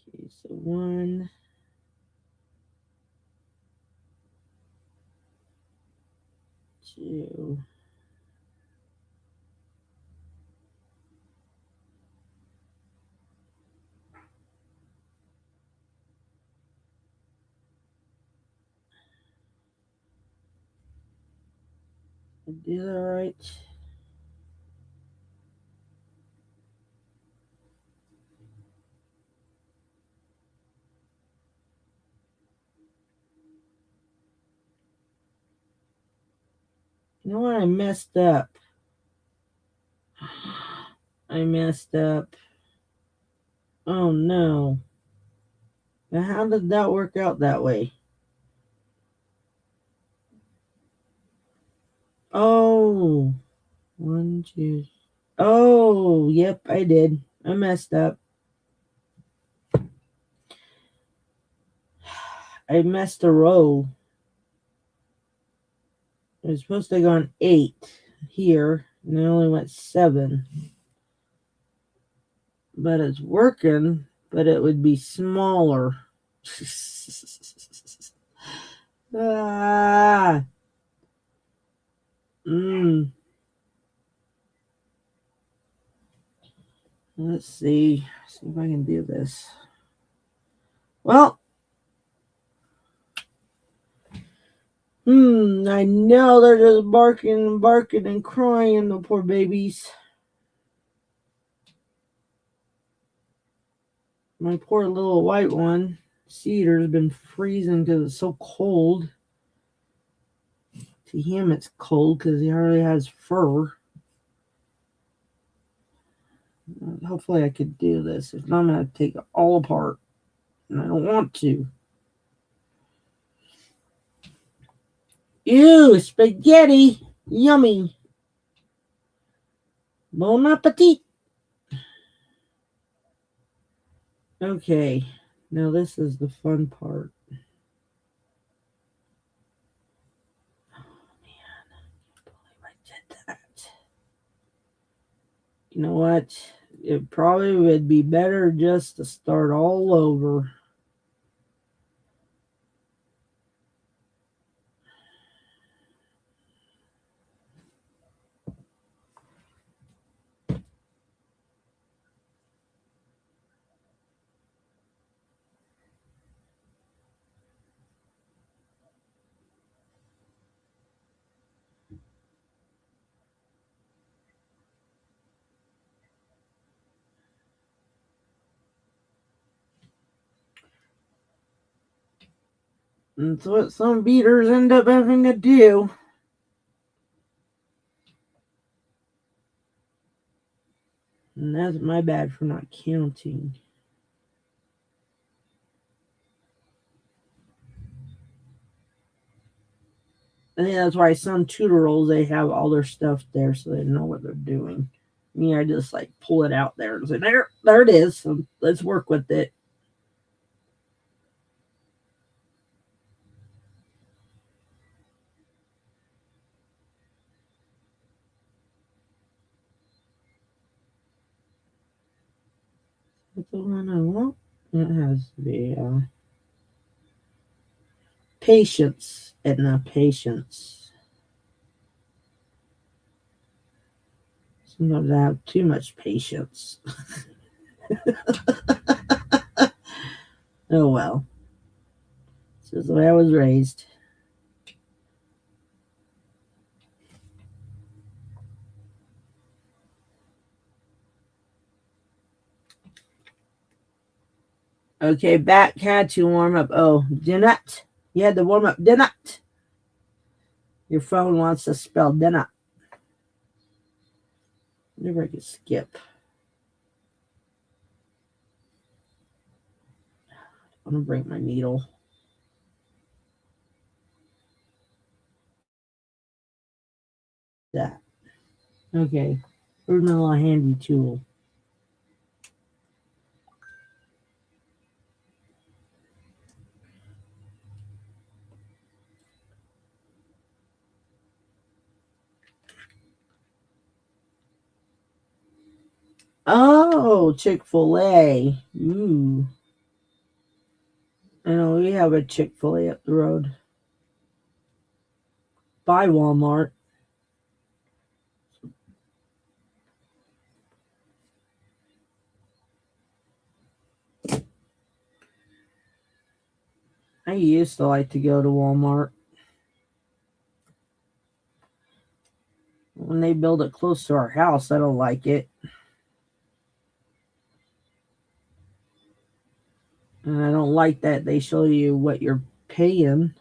Okay, so 1, 2. I did all right. You know what? I messed up. I messed up. Oh no. Now, how did that work out that way? Oh. 1, 2. Oh, yep, I did. I messed up. I messed a row. It was supposed to go on 8 here, and it only went 7. But it's working, but it would be smaller. ah. Let's see. See if I can do this. Well. I know they're just barking and barking and crying, the poor babies. My poor little white one, Cedar's been freezing because it's so cold. To him, it's cold because he already has fur. Hopefully I could do this. If not, I'm going to take it all apart. And I don't want to. Ew, spaghetti. Yummy. Bon appetit. Okay. Now this is the fun part. Oh, man. I can't believe I did that. You know what? It probably would be better just to start all over. That's what some beaters end up having to do. And that's my bad for not counting. I think that's why some tutorials, they have all their stuff there so they know what they're doing. Me, I just like pull it out there and say, there it is. So let's work with it. That's the one I want. It has the patience and the patience. Sometimes I have too much patience. Oh well. This is the way I was raised. Okay, back had to warm up. Oh, dinner. You had to warm up dinner. Your phone wants to spell dinner. Never I could skip. I'm gonna bring my needle. That. Okay. Where's my little handy tool? Oh, Chick-fil-A. Ooh. I know we have a Chick-fil-A up the road. By Walmart. I used to like to go to Walmart. When they build it close to our house, I don't like it. And I don't like that they show you what you're paying.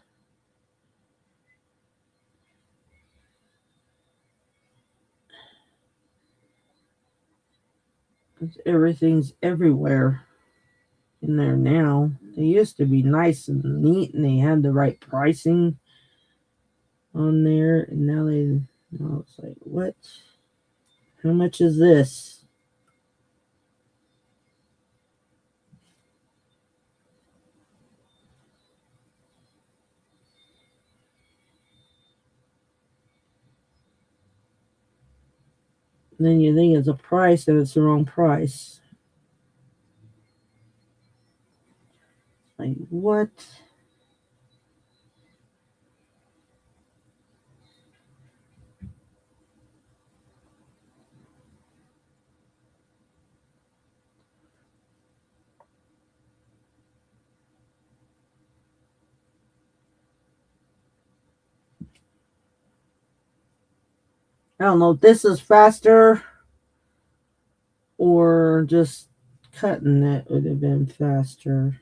Everything's everywhere in there now. They used to be nice and neat, and they had the right pricing on there, and now it's like, what? How much is this? And then you think it's a price, and it's the wrong price. Like, what? I don't know if this is faster or just cutting it would have been faster.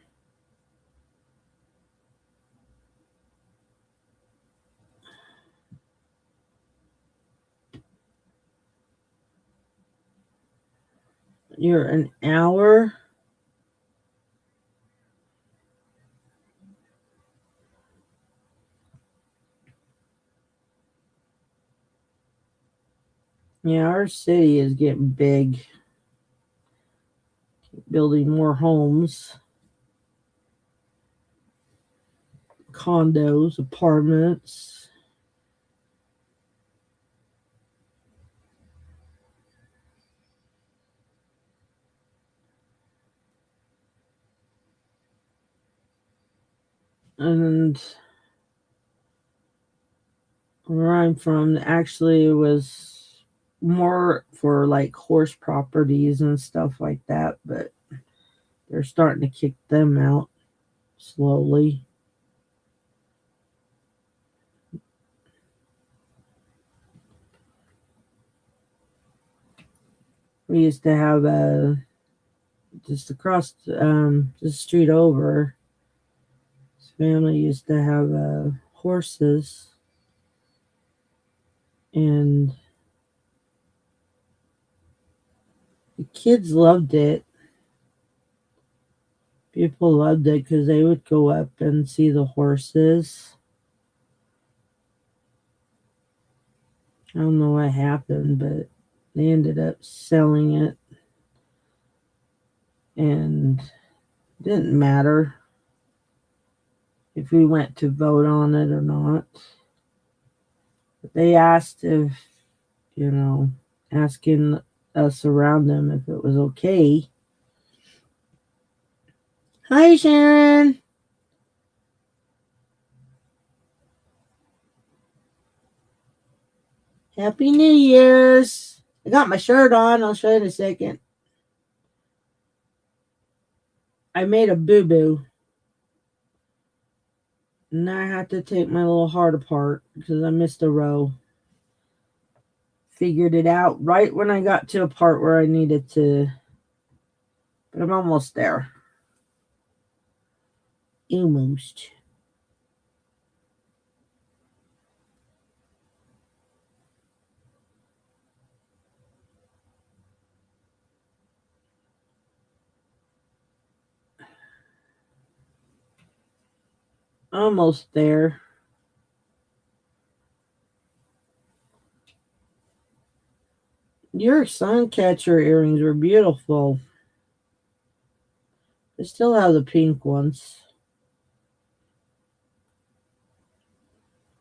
You're an hour. Yeah, our city is getting big, building more homes, condos, apartments. And where I'm from, actually, it was more for like horse properties and stuff like that, but they're starting to kick them out slowly. We used to have just across the street over. His family used to have horses, and the kids loved it. People loved it because they would go up and see the horses. I don't know what happened, but they ended up selling it, and it didn't matter if we went to vote on it or not. But they asked if, you know, asking us around them if it was okay. Hi, Sharon. Happy New Year's. I got my shirt on. I'll show you in a second. I made a boo-boo. And I had to take my little heart apart because I missed a row. Figured it out right when I got to a part where I needed to. But I'm almost there. Almost. Almost there. Your Suncatcher earrings were beautiful. I still have the pink ones.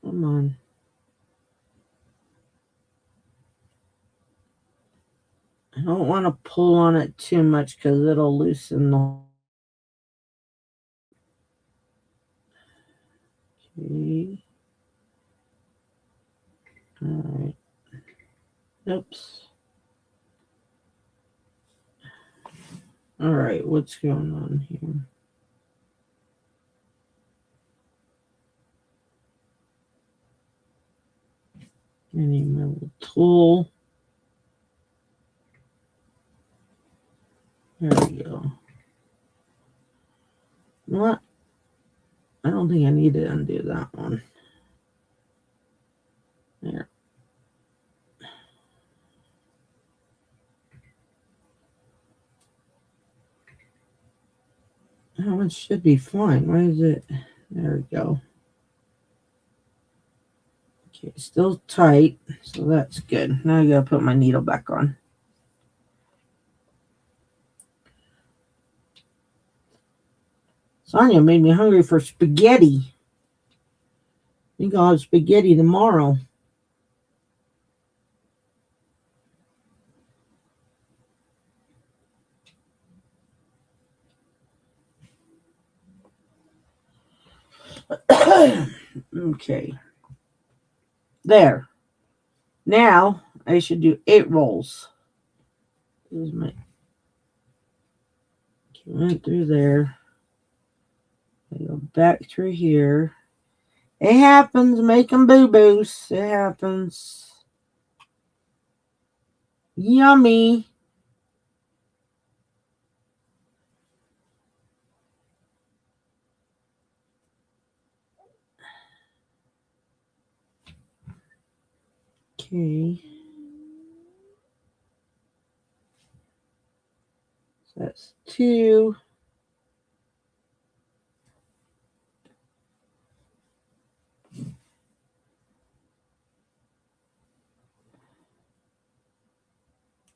Come on. I don't want to pull on it too much because it'll loosen the. Okay. All right. Oops. All right. What's going on here? I need my little tool. There we go. What? I don't think I need to undo that one. There. That one should be fine. Why is it? There we go. Okay, still tight, so that's good. Now I gotta put my needle back on. Sonia made me hungry for spaghetti. I think I'll have spaghetti tomorrow. Okay. There. Now I should do 8 rolls. Here's my. Went through there. I go back through here. It happens, making boo-boos. It happens. Yummy. Okay. So that's 2.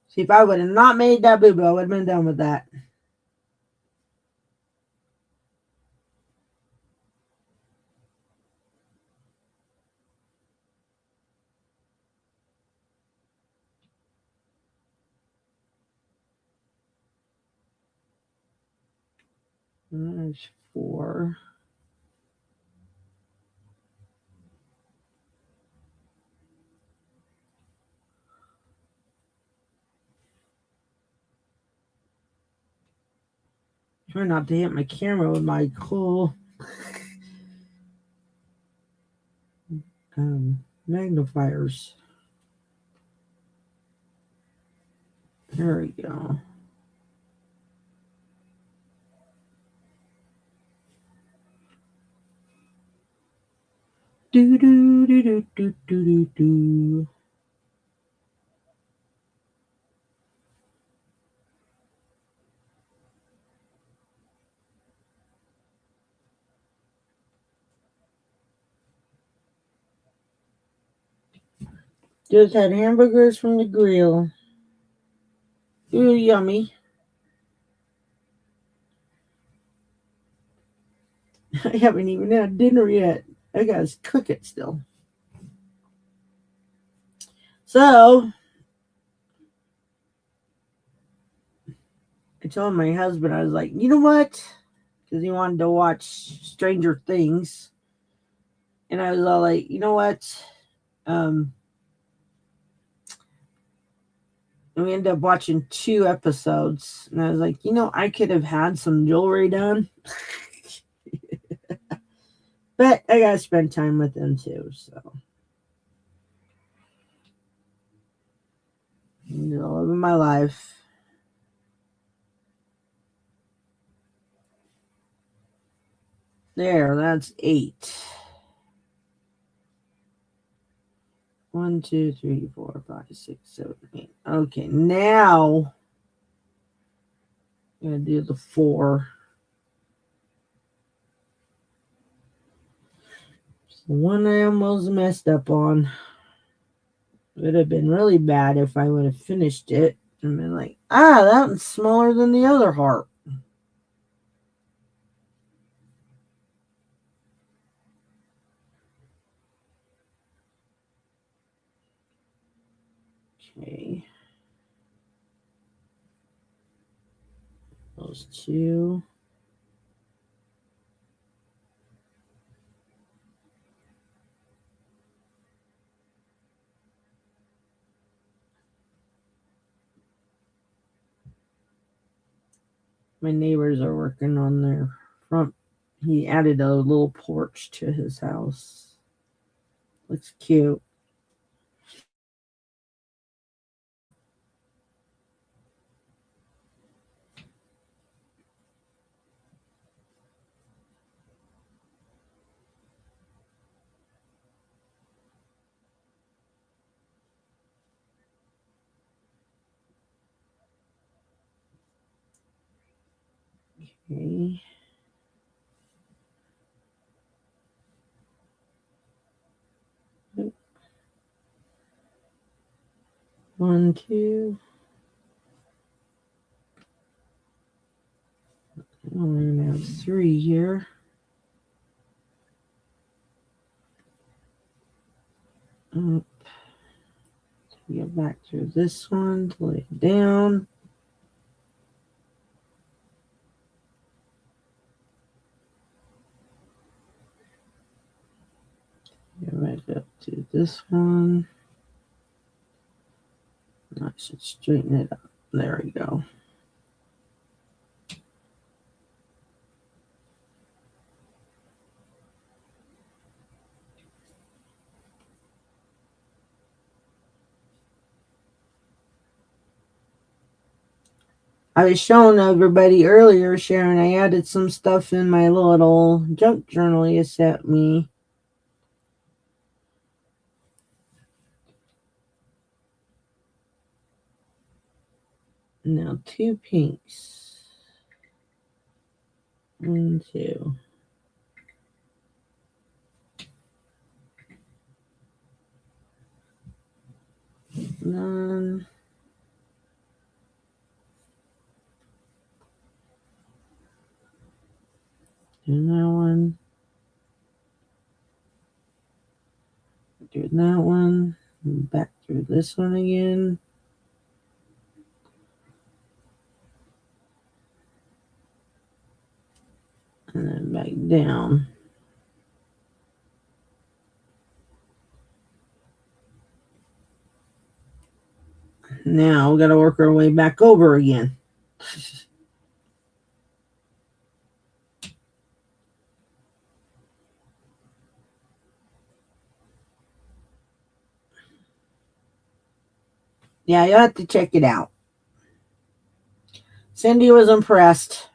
See, if I would have not made that boo-boo, I would have been done with that. There's 4. Try not to hit my camera with my cool magnifiers. There we go. Do do do do do do do do. Just had hamburgers from the grill. Ooh, yummy. I haven't even had dinner yet. I gotta cook it still. So, I told my husband, I was like, you know what? Because he wanted to watch Stranger Things. And I was all like, you know what? And we ended up watching 2 episodes. And I was like, I could have had some jewelry done. But I gotta spend time with them too, so. Living my life. There, that's 8. 1, 2, 3, 4, 5, 6, 7, 8. Okay, now I'm gonna do the 4. The one I almost messed up on. It would have been really bad if I would have finished it and been like, that one's smaller than the other heart. Okay. Those 2. My neighbors are working on their front. He added a little porch to his house. Looks cute. Okay. 1, 2. I'm going to have 3 here. Up. Get back through this one to lay it down. Get back up to this one. I should straighten it up. There we go. I was showing everybody earlier, Sharon, I added some stuff in my little junk journal you sent me. Now 2 pinks. 1, 2. None. Do that one. Do that one. Back through this one again. And then back down. Now we got to work our way back over again. Yeah, you have to check it out. Cindy was impressed.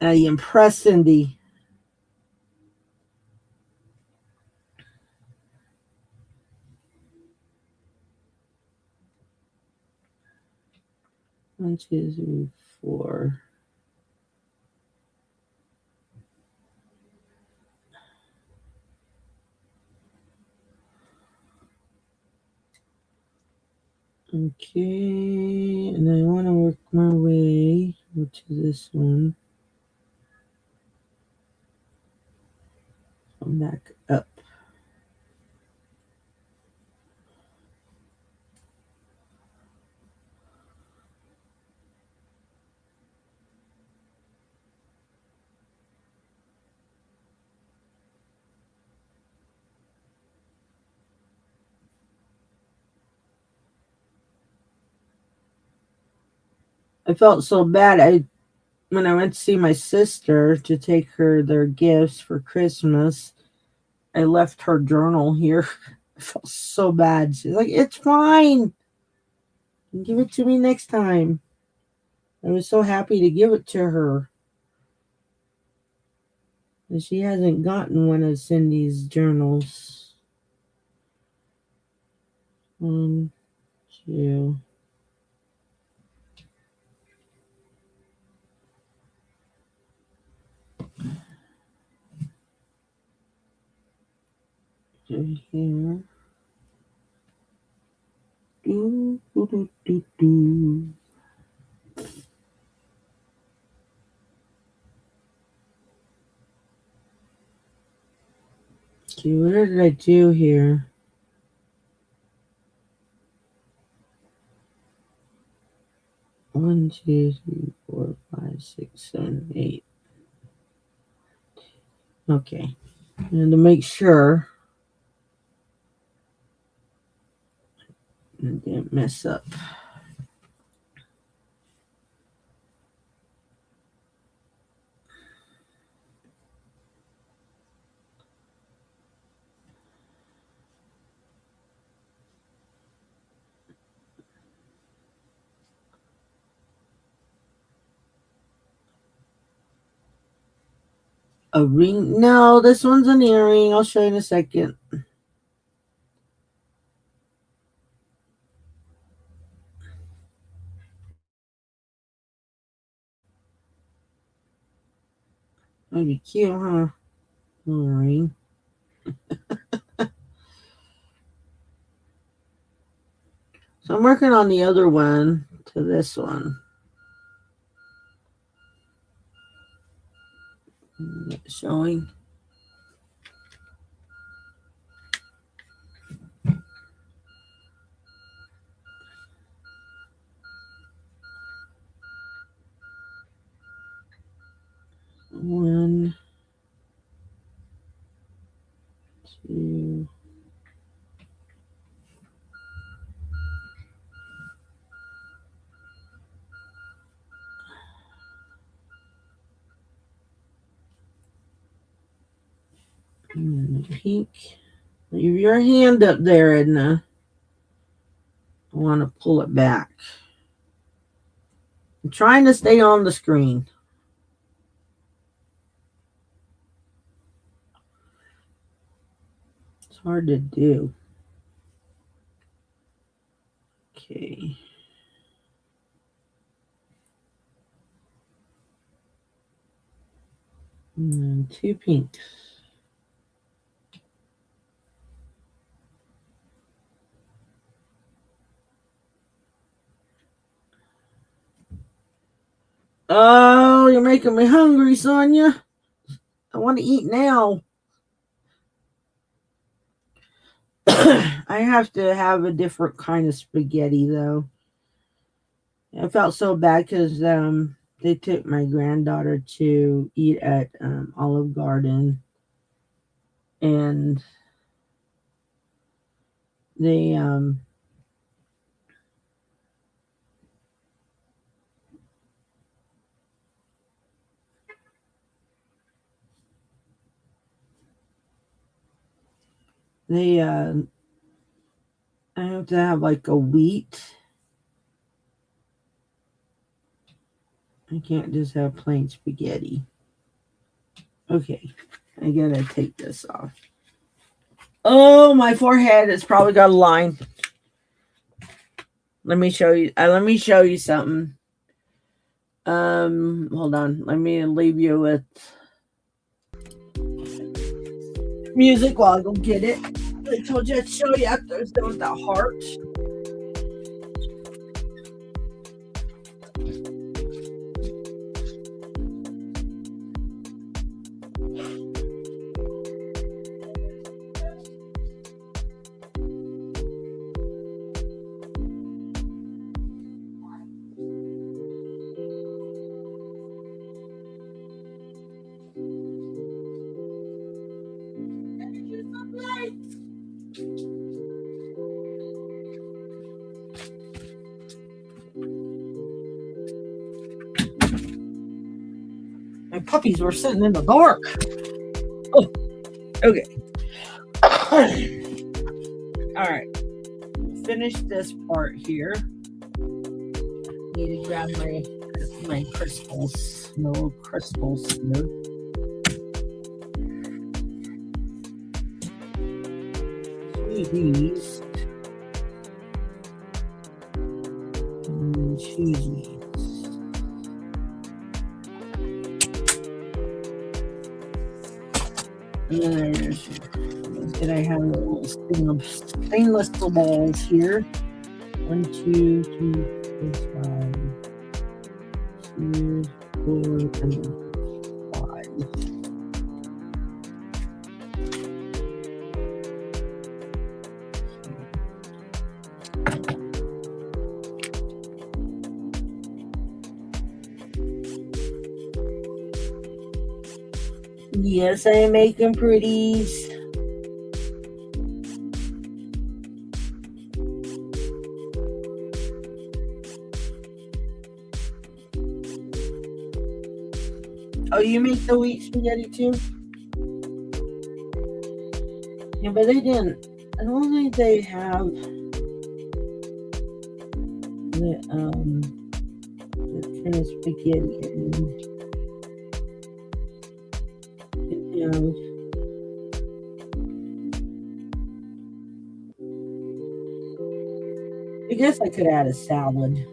You impressed Cindy. One, 2, 3, 4. Okay, and I want to work my way to this one. Come back up. I felt so bad. When I went to see my sister to take her their gifts for Christmas, I left her journal here. I felt so bad. She's like, "It's fine. Give it to me next time." I was so happy to give it to her. And she hasn't gotten one of Cindy's journals. 1, 2. Here. Do, do, do, do, do. Okay, what did I do here? One, 2, 3, 4, 5, 6, 7, 8. Okay. And to make sure I didn't mess up. A ring? No, this one's an earring. I'll show you in a second. That'd be cute, huh? Little ring. So I'm working on the other one to this one. Showing. One, two. Pink. Leave your hand up there, Edna. I want to pull it back. I'm trying to stay on the screen. It's hard to do. Okay. And 2 pinks. Oh, you're making me hungry, Sonia. I want to eat now. I have to have a different kind of spaghetti, though. I felt so bad because they took my granddaughter to eat at Olive Garden. And they I have to have like a wheat. I can't just have plain spaghetti. Okay, I gotta take this off. Oh, my forehead has probably got a line. Let me show you. Let me show you something. Hold on. Let me leave you with music while I go get it. I told you I'd show you after I was done with that heart. My puppies were sitting in the dark. Oh, okay. All right. Finish this part here. Need to grab my crystals. No crystals here. These. And choose these. And then I have a little stainless steel balls here. 1, 2, 3, 4, 5, 2, 4, and 5. Yes, I am making pretties. Oh, you make the wheat spaghetti too? Yeah, but they didn't. I don't think they have the kind of spaghetti. I guess I could add a salad.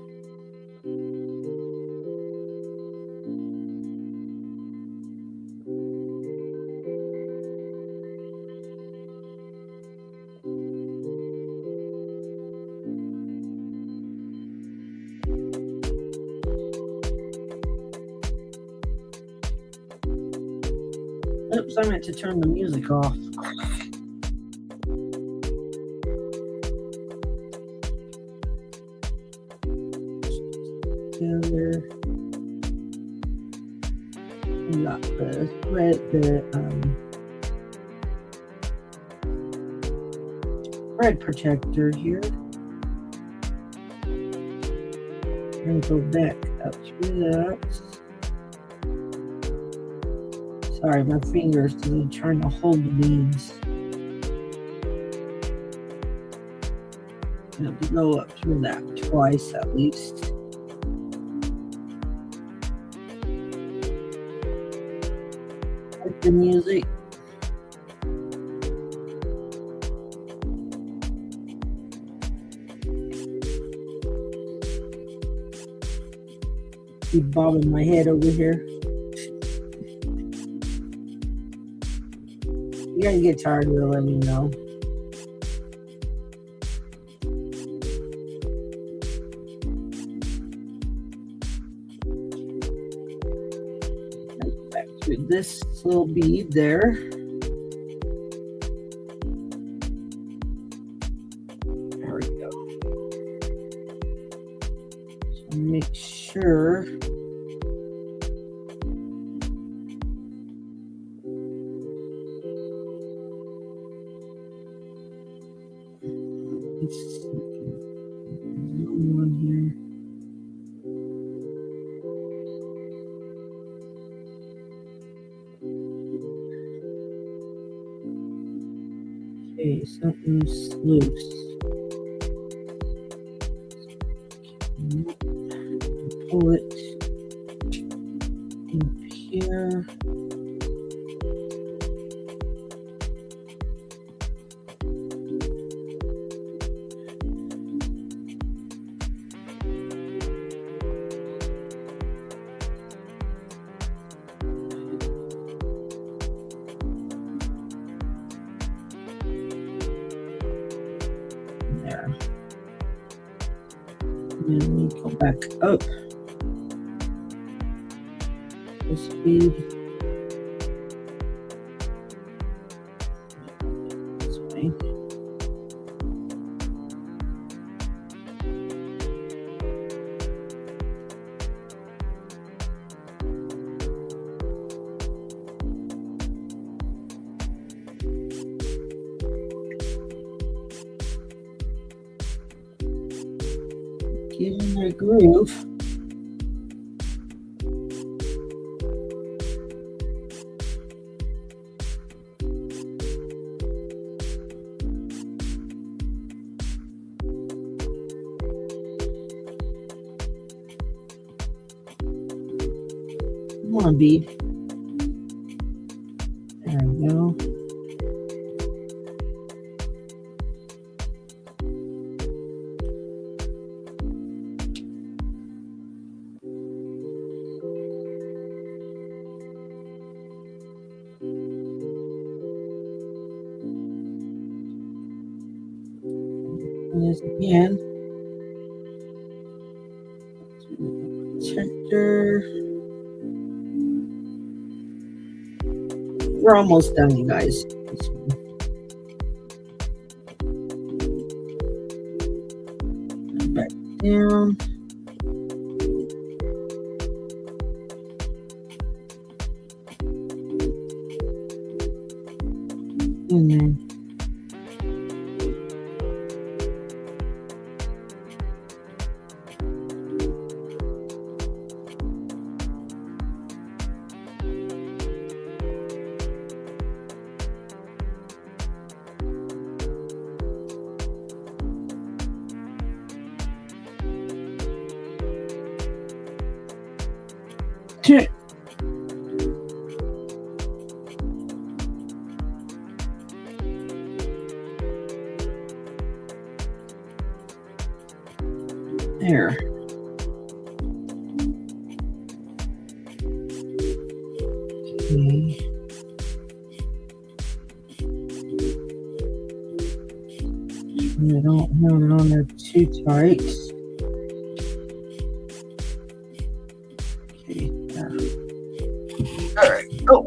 Oops, I meant to turn the music off. Together. We got the red protector here. And go back up through that. Sorry, my fingers because I'm trying to hold the beads. I have to go up through that twice at least. Like the music. Keep bobbing my head over here. You guys get tired of it, let me know. Back to this little bead there. There we go. So make sure. Okay, something's loose. Pull it up here. There. And then we go back up. This bead. This way. Get in that groove. Come on, bead. There we go. This again. Protector. We're almost done, you guys. Back down. And then there. Okay. I don't have it on there too tight. Okay, there. All right. Oh.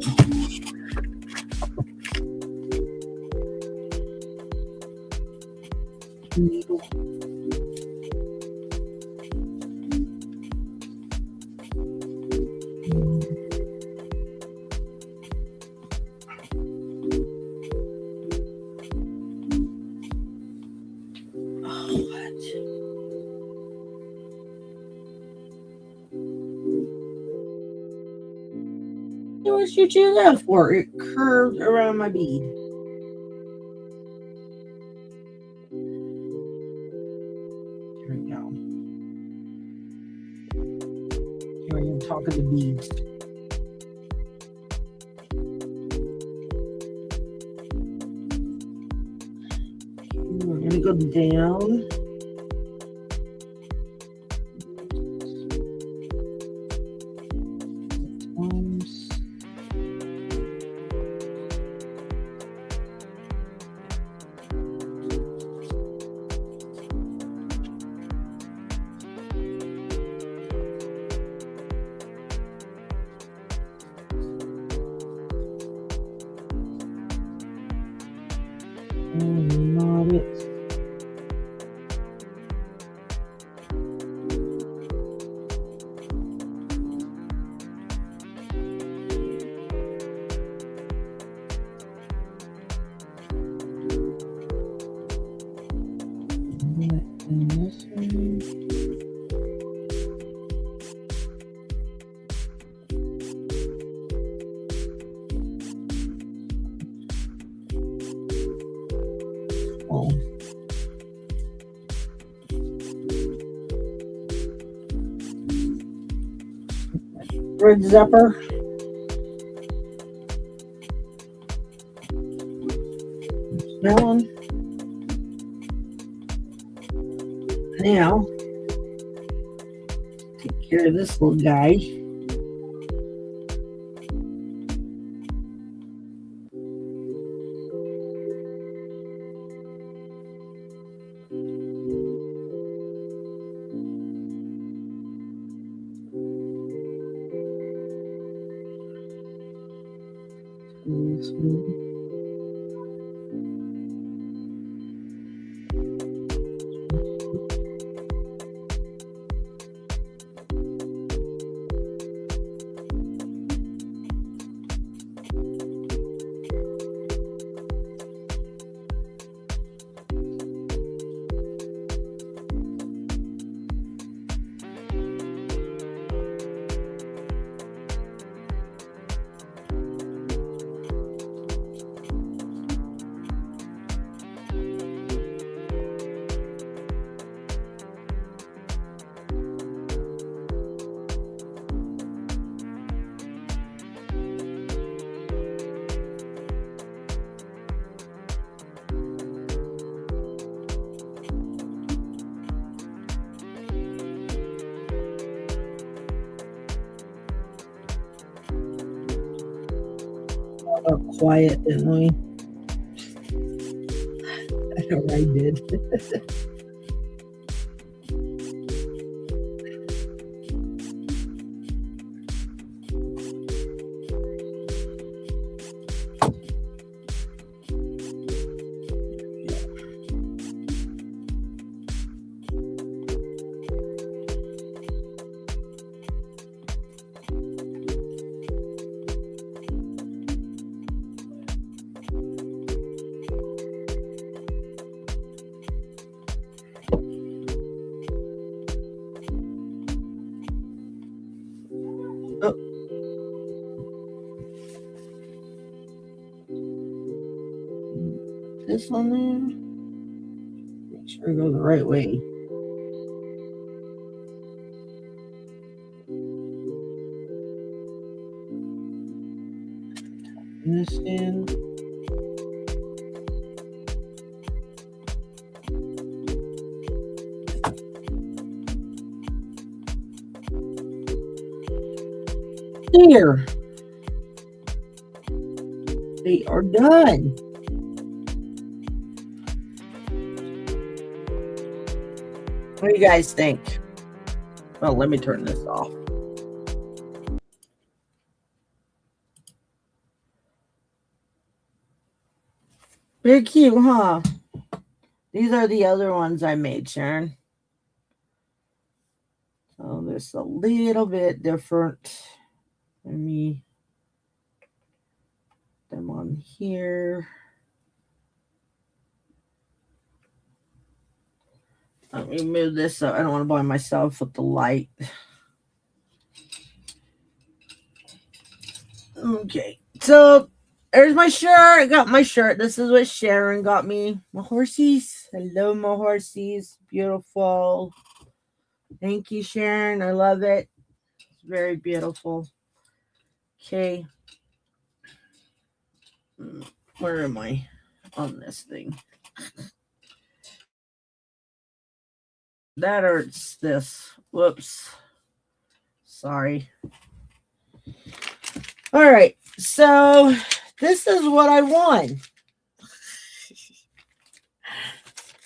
What should you that for? It curved around my bead. Here we go. Here we go, talking the beads. We're going to go down. Not it. And this one. Oh. Red zipper. That one. Now, take care of this little guy. This one. Quiet, didn't we? I know I did. Oh. This one there. Make sure I go the right way. This in. There. They are done. What do you guys think? Well, let me turn this off. Very cute, huh? These are the other ones I made, Sharon. So this a little bit different. Let me put them on here. Let me move this up. I don't want to blind myself with the light. Okay, so there's my shirt. I got my shirt. This is what Sharon got me. My horsies. Hello, my horsies. Beautiful. Thank you, Sharon. I love it. It's very beautiful. Okay. Where am I on this thing? That hurts this. Whoops. Sorry. All right. So this is what I won.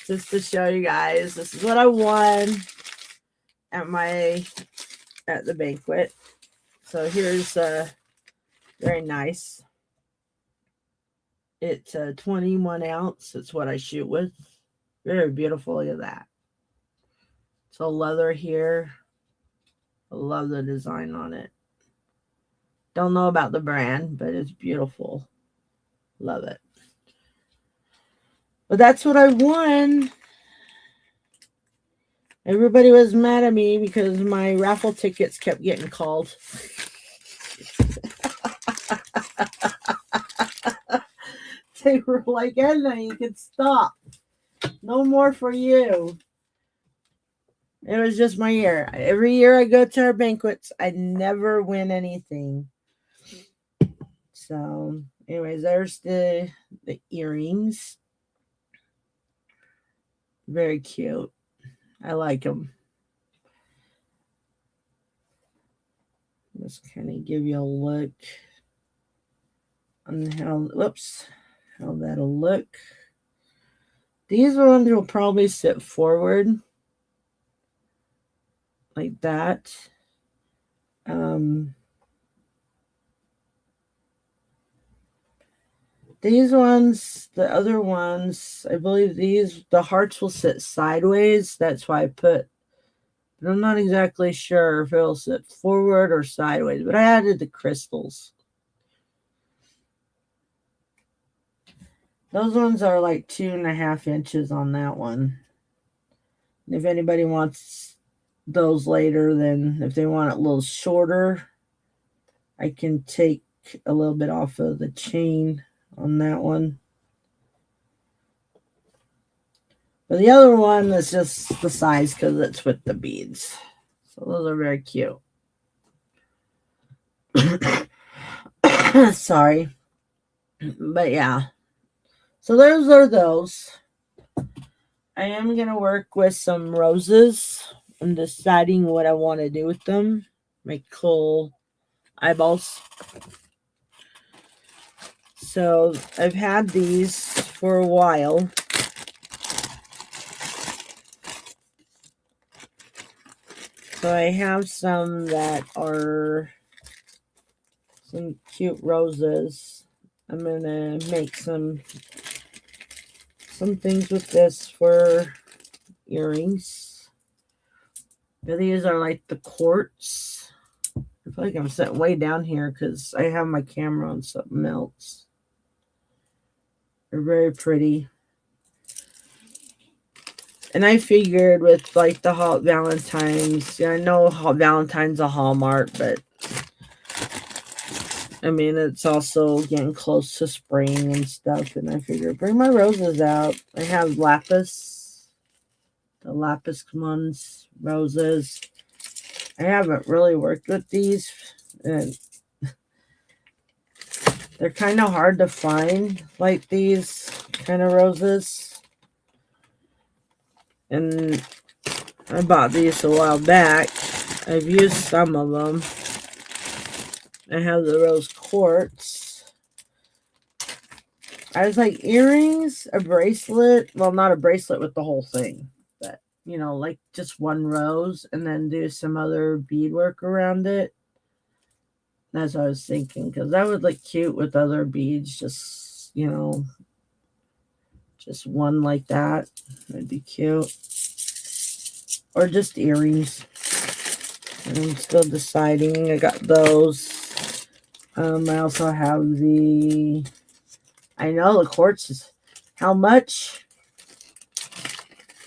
Just to show you guys, this is what I won at the banquet. So here's very nice. It's a 21 ounce. It's what I shoot with. Very beautiful. Look at that. So leather here. I love the design on it. Don't know about the brand, but it's beautiful. Love it. But that's what I won. Everybody was mad at me because my raffle tickets kept getting called. They were like, Edna, you can stop. No more for you. It was just my year. Every year I go to our banquets, I never win anything. So, anyways, there's the earrings. Very cute. I like them. Just kind of give you a look on how that'll look. These ones will probably sit forward like that. These ones, the other ones, I believe the hearts will sit sideways. That's why I put, but I'm not exactly sure if it'll sit forward or sideways, but I added the crystals. Those ones are like 2.5 inches on that one. If anybody wants those later, then if they want it a little shorter, I can take a little bit off of the chain on that one. But the other one is just the size because it's with the beads. So those are very cute. Sorry. But yeah. So those are those. I am going to work with some roses. I'm deciding what I want to do with them. Make cool eyeballs. So I've had these for a while. So I have some that are some cute roses. I'm going to make some things with this for earrings. But these are like the quartz. I feel like I'm sitting way down here because I have my camera on something else. They're very pretty. And I figured with like the Hot Valentine's, I know Hot Valentine's a Hallmark, but I mean, it's also getting close to spring and stuff. And I figured bring my roses out. I have lapis, the lapis ones, roses. I haven't really worked with these, and they're kind of hard to find, like these kind of roses. And I bought these a while back. I've used some of them. I have the rose quartz. I was like, earrings, a bracelet. Well, not a bracelet with the whole thing, but you know, like just one rose and then do some other beadwork around it. That's what I was thinking, because that would look cute with other beads. Just, you know, just one like that. That'd be cute. Or just earrings. And I'm still deciding. I got those. I also have I know the quartz is, how much?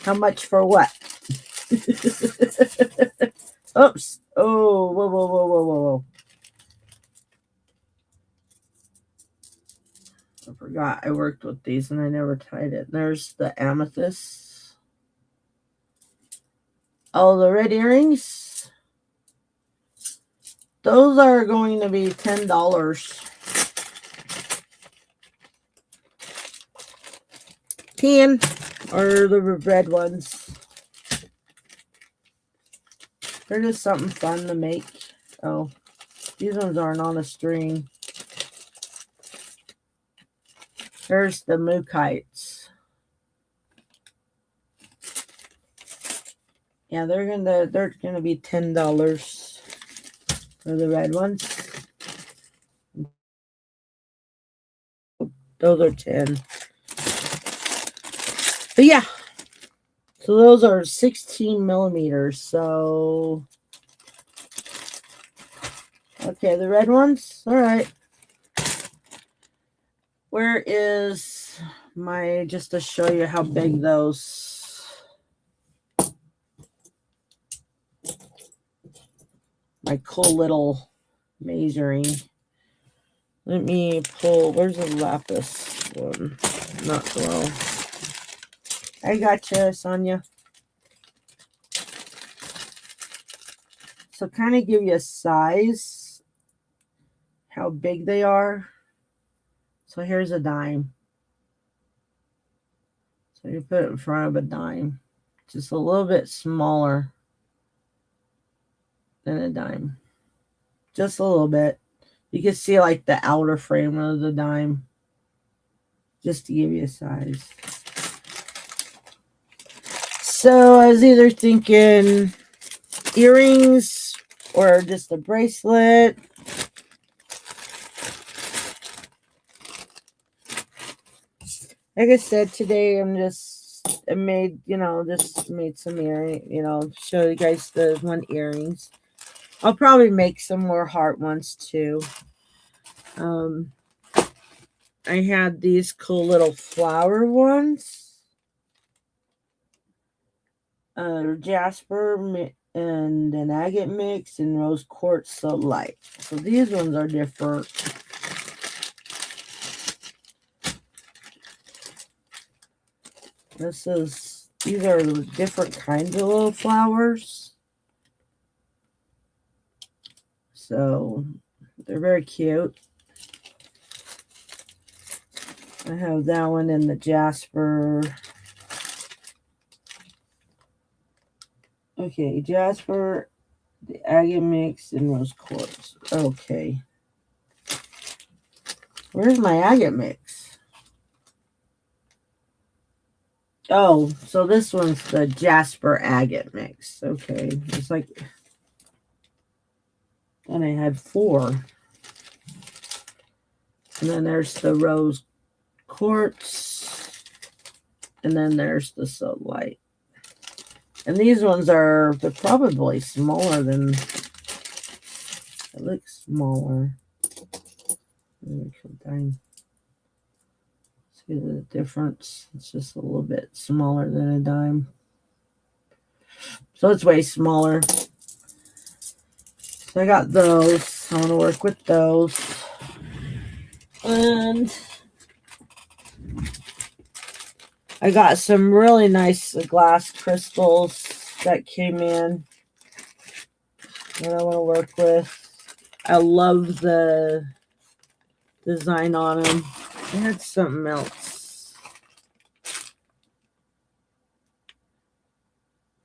How much for what? Oops. Oh, whoa. I forgot I worked with these and I never tied it. There's the amethyst. Oh, the red earrings. Those are going to be $10. 10 are the red ones. They're just something fun to make. Oh, these ones aren't on a string. There's the mookites. Yeah, they're gonna be $10 for the red ones. Those are 10. But yeah. So those are 16 millimeters. So okay, the red ones. All right. Where is my, just to show you how big those, my cool little measuring. Let me pull, where's the lapis one? Not well. I gotcha, Sonia. So kind of give you a size, how big they are. So here's a dime. So you put it in front of a dime. Just a little bit smaller than a dime. Just a little bit. You can see like the outer frame of the dime. Just to give you a size. So I was either thinking earrings or just a bracelet. Like I said, today I made some earring, show you guys the one earrings. I'll probably make some more heart ones too. I had these cool little flower ones. Jasper and an agate mix and rose quartz so light. So these ones are different. These are different kinds of little flowers. So they're very cute. I have that one in the Jasper. Okay, Jasper, the agate mix, and rose quartz. Okay. Where's my agate mix? Oh, so this one's the Jasper agate mix. Okay. It's like, and I had 4. And then there's the rose quartz. And then there's the so light. And these ones they're probably smaller than, it looks smaller. See the difference? It's just a little bit smaller than a dime. So it's way smaller. So I got those. I want to work with those. And I got some really nice glass crystals that came in that I want to work with. I love the design on them. I had something else.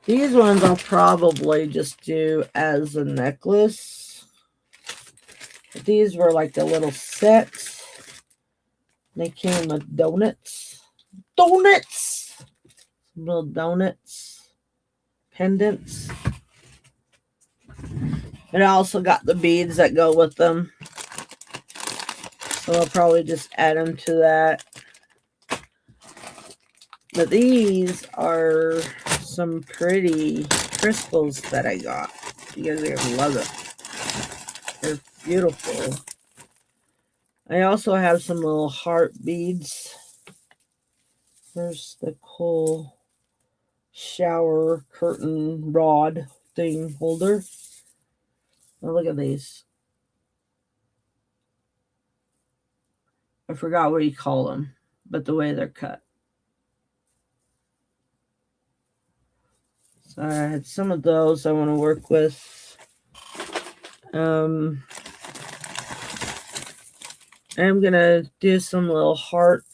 These ones I'll probably just do as a necklace. These were like a little set. They came with donuts. Donuts! Little donuts. Pendants. And I also got the beads that go with them. So I'll probably just add them to that. But these are some pretty crystals that I got. You guys are gonna love it. They're beautiful. I also have some little heart beads. There's the cool shower curtain rod thing holder. Oh, look at these. I forgot what you call them, but the way they're cut. So I had some of those I want to work with. I'm going to do some little heart.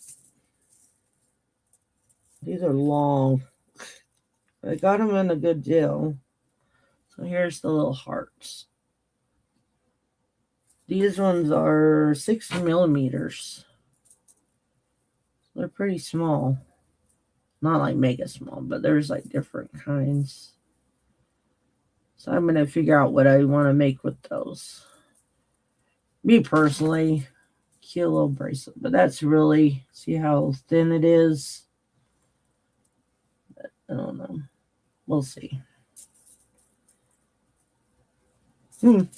These are long. I got them in a good deal. So here's the little hearts. These ones are 6 millimeters. They're pretty small. Not like mega small, but there's like different kinds. So I'm going to figure out what I want to make with those. Me personally, cute little bracelet. But that's really, see how thin it is? I don't know. We'll see. They're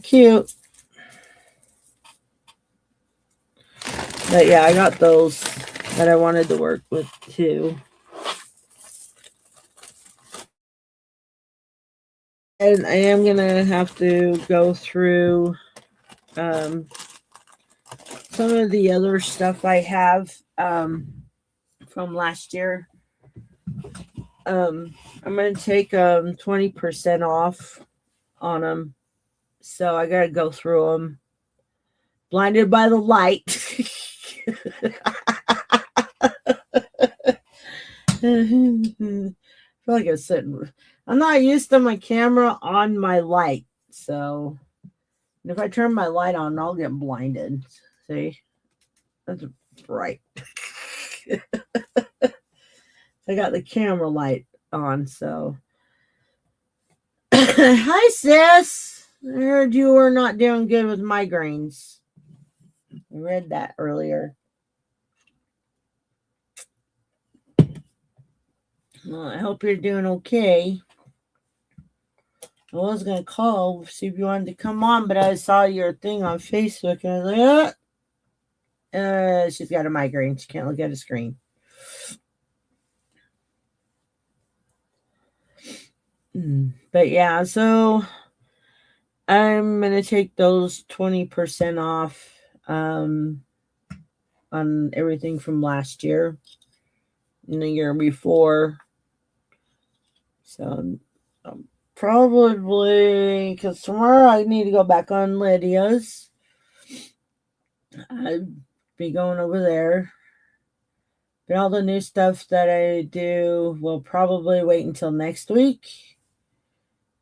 cute. But yeah, I got those that I wanted to work with too. And I am going to have to go through some of the other stuff I have from last year. I'm going to take 20% off on them. So I got to go through them. Blinded by the light. I feel like I'm sitting. I'm not used to my camera on my light. So if I turn my light on, I'll get blinded. See? That's bright. I got the camera light on, so. Hi, sis. I heard you were not doing good with migraines. I read that earlier. Well, I hope you're doing okay. I was going to call, see if you wanted to come on, but I saw your thing on Facebook, and I was like, she's got a migraine. She can't look at a screen. But yeah, so I'm going to take those 20% off on everything from last year and the year before. So probably, because tomorrow I need to go back on Lydia's. I'd be going over there. But all the new stuff that I do will probably wait until next week.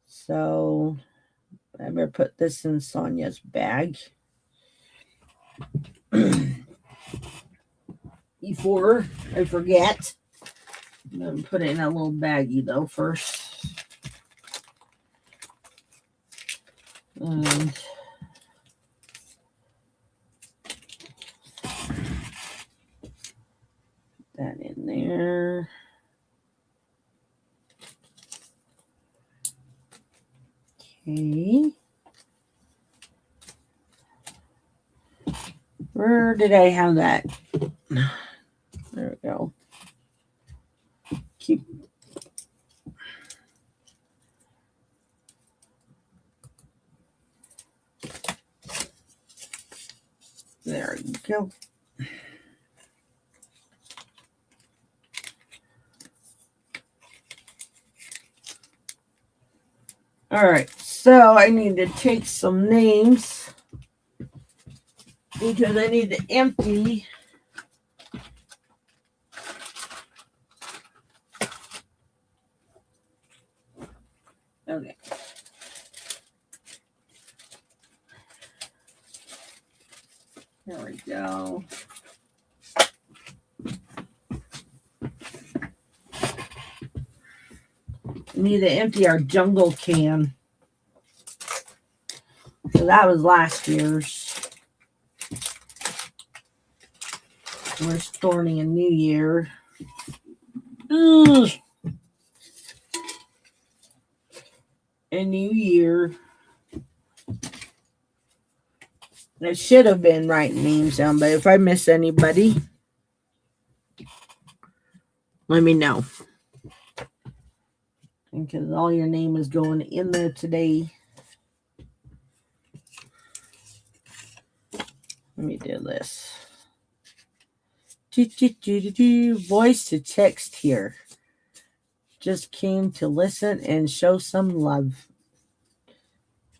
So I better put this in Sonia's bag. Before I forget. I'm going to put it in a little baggie though first. And that in there. Okay. Where did I have that? There we go. Keep. There you go. All right, so I need to take some names because I need to empty. Okay. There we go. We need to empty our jungle can. So that was last year's. We're starting a new year. Ugh. A new year. I should have been writing names down, but if I miss anybody, let me know. Because all your name is going in there today. Let me do this. Voice to text here. Just came to listen and show some love.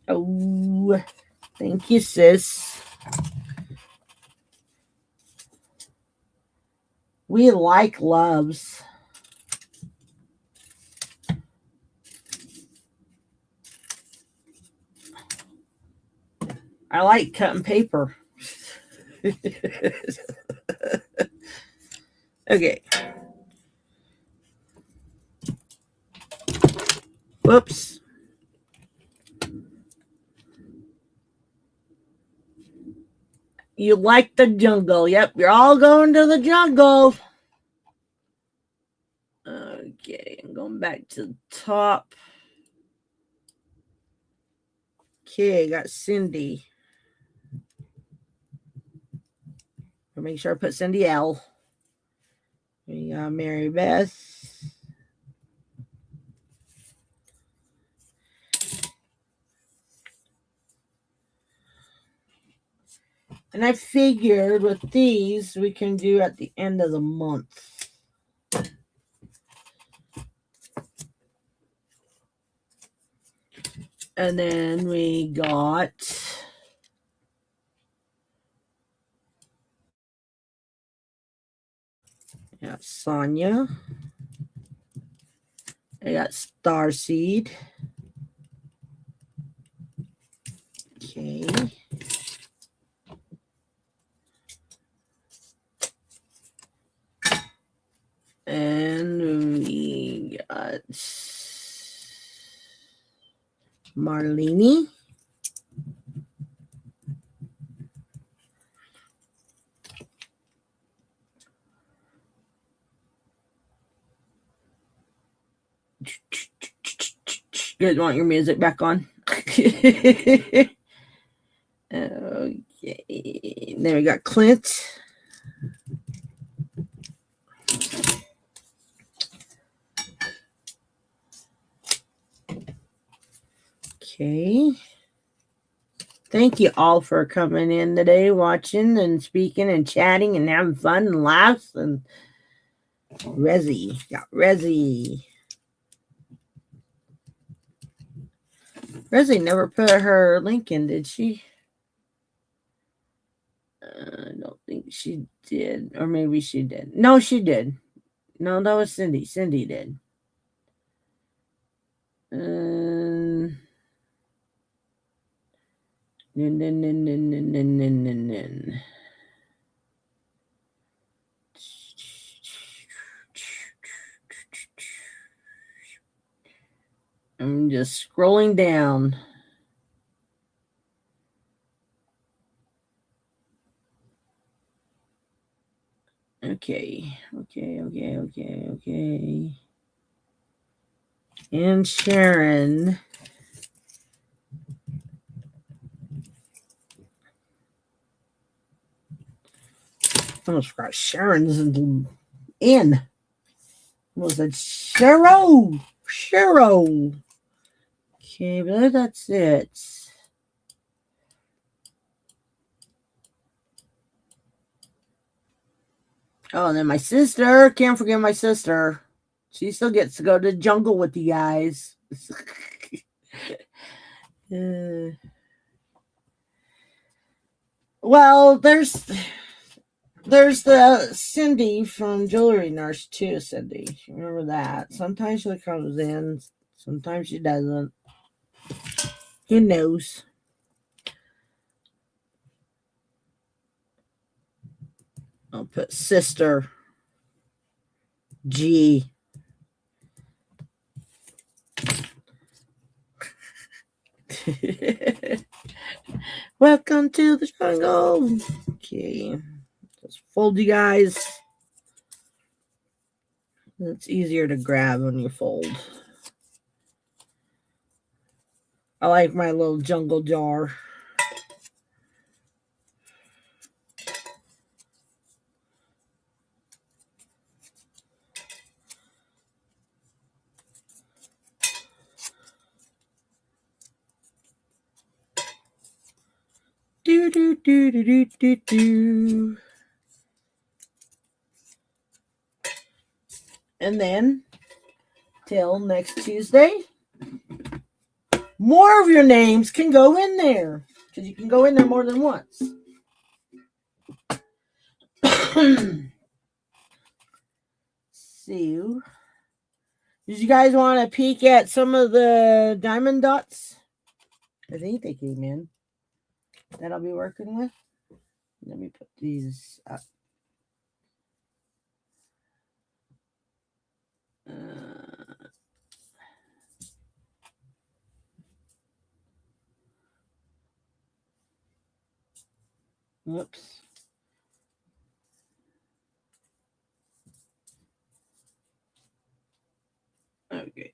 Oh, thank you, sis. We like loves. I like cutting paper. Okay. Whoops. You like the jungle. Yep, you're all going to the jungle. Okay, I'm going back to the top. Okay, I got Cindy. I'll make sure I put Cindy L. We got Mary Beth. And I figured with these, we can do at the end of the month. And then we got Sonia. I got Starseed. Okay. And we got Marlene. You guys want your music back on? Okay. Then we got Clint. Okay. Thank you all for coming in today, watching and speaking and chatting and having fun and laughs. And Rezzy. Got Rezzy. Rezzy never put her link in, did she? I don't think she did. Or maybe she did. No, she did. No, that was Cindy. Cindy did. I'm just scrolling down. Okay. And Sharon. I almost forgot Sharon's in. Was it Cheryl? Okay, but that's it. Oh, and then my sister. Can't forget my sister. She still gets to go to the jungle with you guys. Well, there's the Cindy from Jewelry Nurse too, Cindy. Remember that. Sometimes she comes in, sometimes she doesn't. Who knows? I'll put Sister G. Welcome to the jungle. Okay. Just fold you guys. It's easier to grab when you fold. I like my little jungle jar. Do And then till next Tuesday, more of your names can go in there because you can go in there more than once. So, did you guys want to peek at some of the diamond dots? I think they came in that I'll be working with. Let me put these up. Whoops. Okay.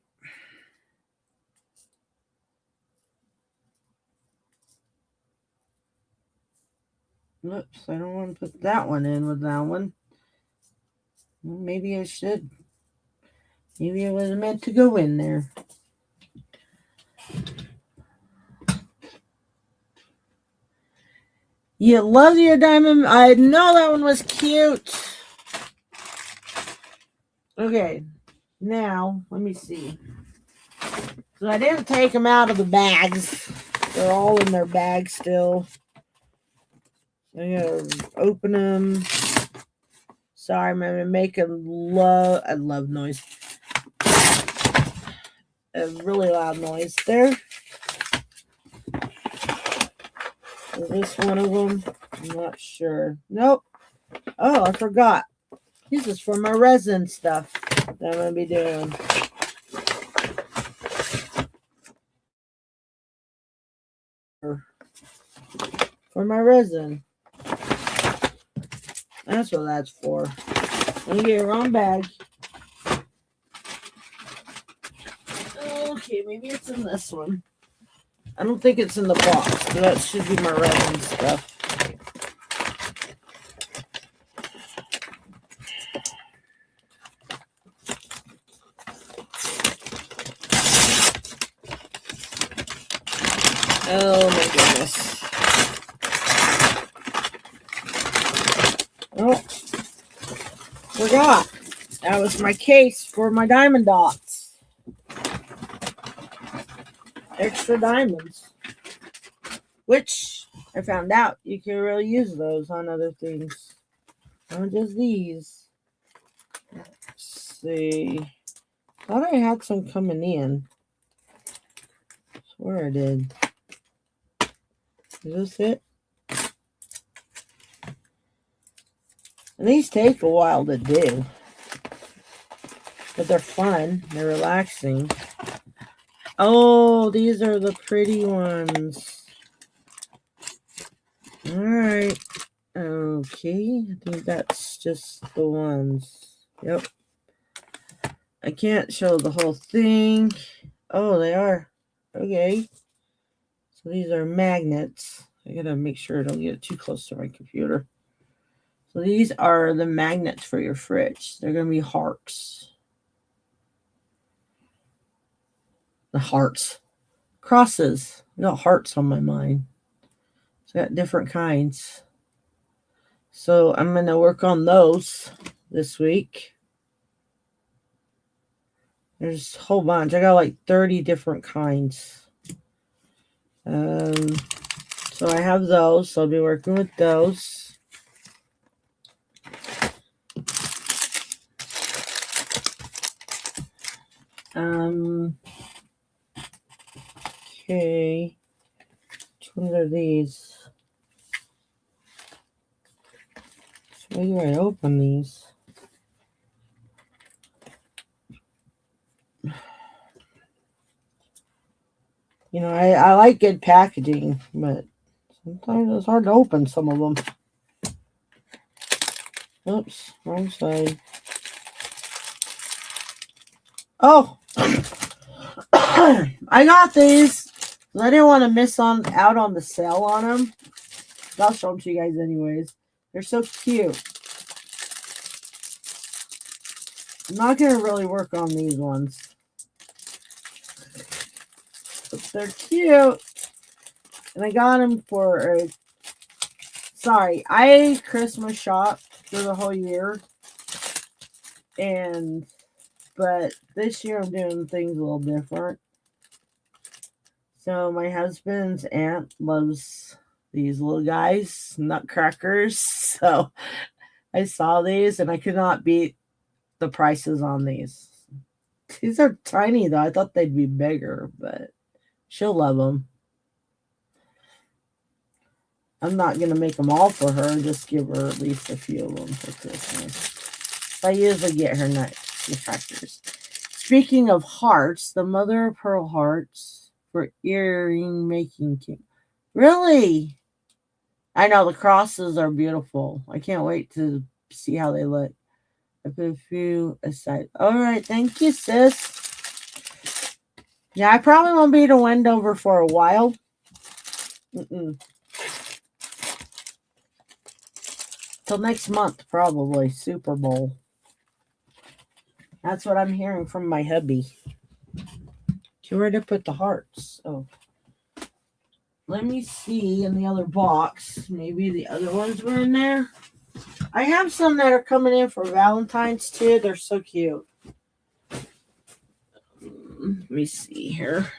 Whoops, I don't want to put that one in with that one. Well, maybe I should. Maybe it was meant to go in there. You love your diamond. I know that one was cute. Okay, now let me see. So I didn't take them out of the bags. They're all in their bag still. I'm gonna open them. Sorry, I'm gonna make a love noise. A really loud noise there. Is this one of them? I'm not sure. Nope. Oh, I forgot. This is for my resin stuff that I'm going to be doing. For my resin. That's what that's for. Let me get a wrong bag. Okay, maybe it's in this one. I don't think it's in the box. That should be my resin stuff. Oh my goodness. Oh, forgot. That was my case for my diamond dots. Extra diamonds. Which I found out you can really use those on other things. Not just these. Let's see. Thought I had some coming in. I swear I did. Is this it? And these take a while to do. But they're fun. They're relaxing. Oh, these are the pretty ones. Alright. Okay. I think that's just the ones. Yep. I can't show the whole thing. Oh, they are. Okay. So these are magnets. I gotta make sure I don't get too close to my computer. So these are the magnets for your fridge. They're gonna be hearts. The hearts. Crosses. I got hearts on my mind. So I got different kinds. So I'm gonna work on those this week. There's a whole bunch. I got like 30 different kinds. So I have those. So I'll be working with those. Okay. Which ones are these? So where do I open these? You know, I like good packaging, but sometimes it's hard to open some of them. Oops, wrong side. Oh, I got these. I didn't want to miss out on the sale on them. I'll show them to you guys anyways. They're so cute. I'm not going to really work on these ones. But they're cute. And I got them for Sorry, I Christmas shop for the whole year. But this year I'm doing things a little different. So my husband's aunt loves these little guys, nutcrackers. So I saw these and I could not beat the prices on these. These are tiny though. I thought they'd be bigger, but she'll love them. I'm not going to make them all for her. Just give her at least a few of them for Christmas. I usually get her nutcrackers. Speaking of hearts, the mother of pearl hearts for earring making king. Really? I know the crosses are beautiful. I can't wait to see how they look. I put a few aside. All right, thank you, sis. Yeah, I probably won't be to Wendover for a while. Till next month, probably. Super Bowl. That's what I'm hearing from my hubby. Where to put the hearts? Oh. Let me see in the other box. Maybe the other ones were in there. I have some that are coming in for Valentine's too. They're so cute. Let me see here.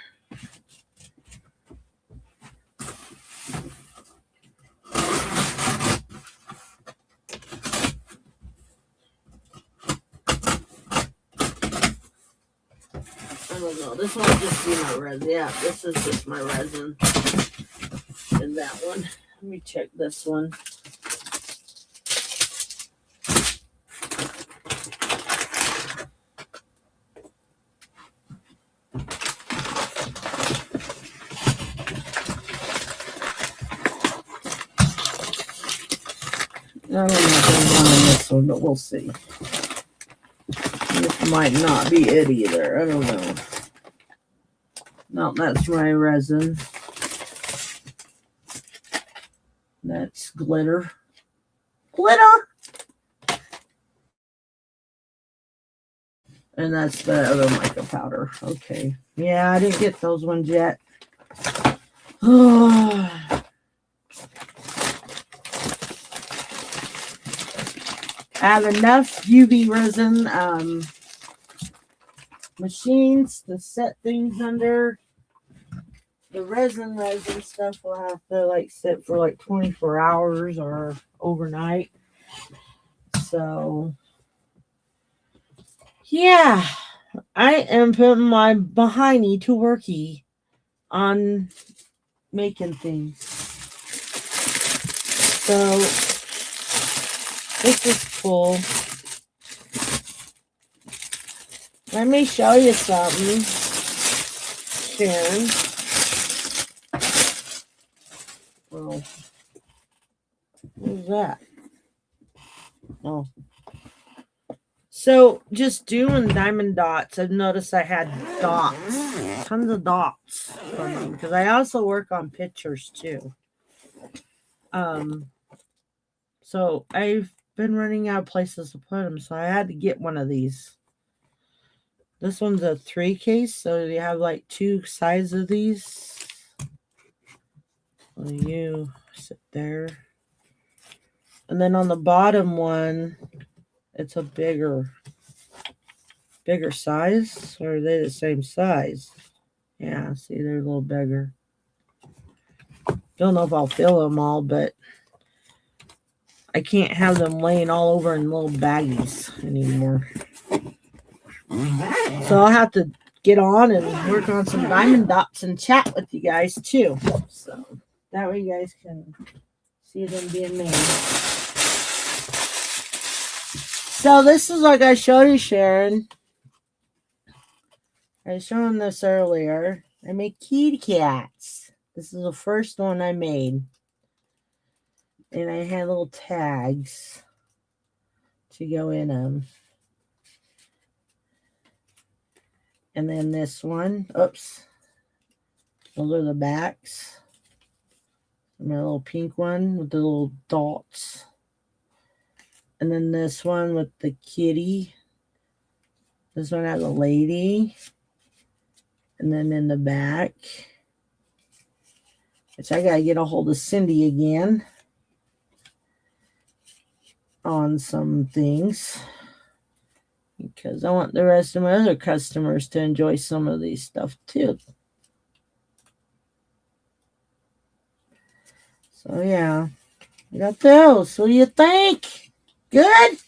I don't know. This one will just be my resin. Yeah, this is just my resin. And that one. Let me check this one. I don't know if there's one on this one, but we'll see. This might not be it either. I don't know. No, that's my resin. That's glitter. Glitter! And that's the other mica powder. Okay. Yeah, I didn't get those ones yet. I have enough UV resin machines to set things under. The resin stuff will have to sit for 24 hours or overnight. So yeah, I am putting my behindy to worky on making things. So this is cool. Let me show you something, Sharon. Oh, what was that? Oh. So just doing diamond dots, I've noticed I had dots, tons of dots from them, because I also work on pictures too. So I've been running out of places to put them, so I had to get one of these. This one's a 3 case, so you have 2 sides of these. Well, you sit there. And then on the bottom one, it's a bigger size. Or are they the same size? Yeah, see, they're a little bigger. Don't know if I'll fill them all, but I can't have them laying all over in little baggies anymore. So I'll have to get on and work on some diamond dots and chat with you guys too. So that way you guys can see them being made. So this is like I showed you, Sharon. I was showing this earlier. I make kitty cats. This is the first one I made. And I had little tags to go in them. And then this one, oops, those are the backs. My little pink one with the little dots. And then this one with the kitty. This one has a lady. And then in the back, which I got to get a hold of Cindy again. on some things because I want the rest of my other customers to enjoy some of these stuff too. So yeah, I got those. What do you think? Good?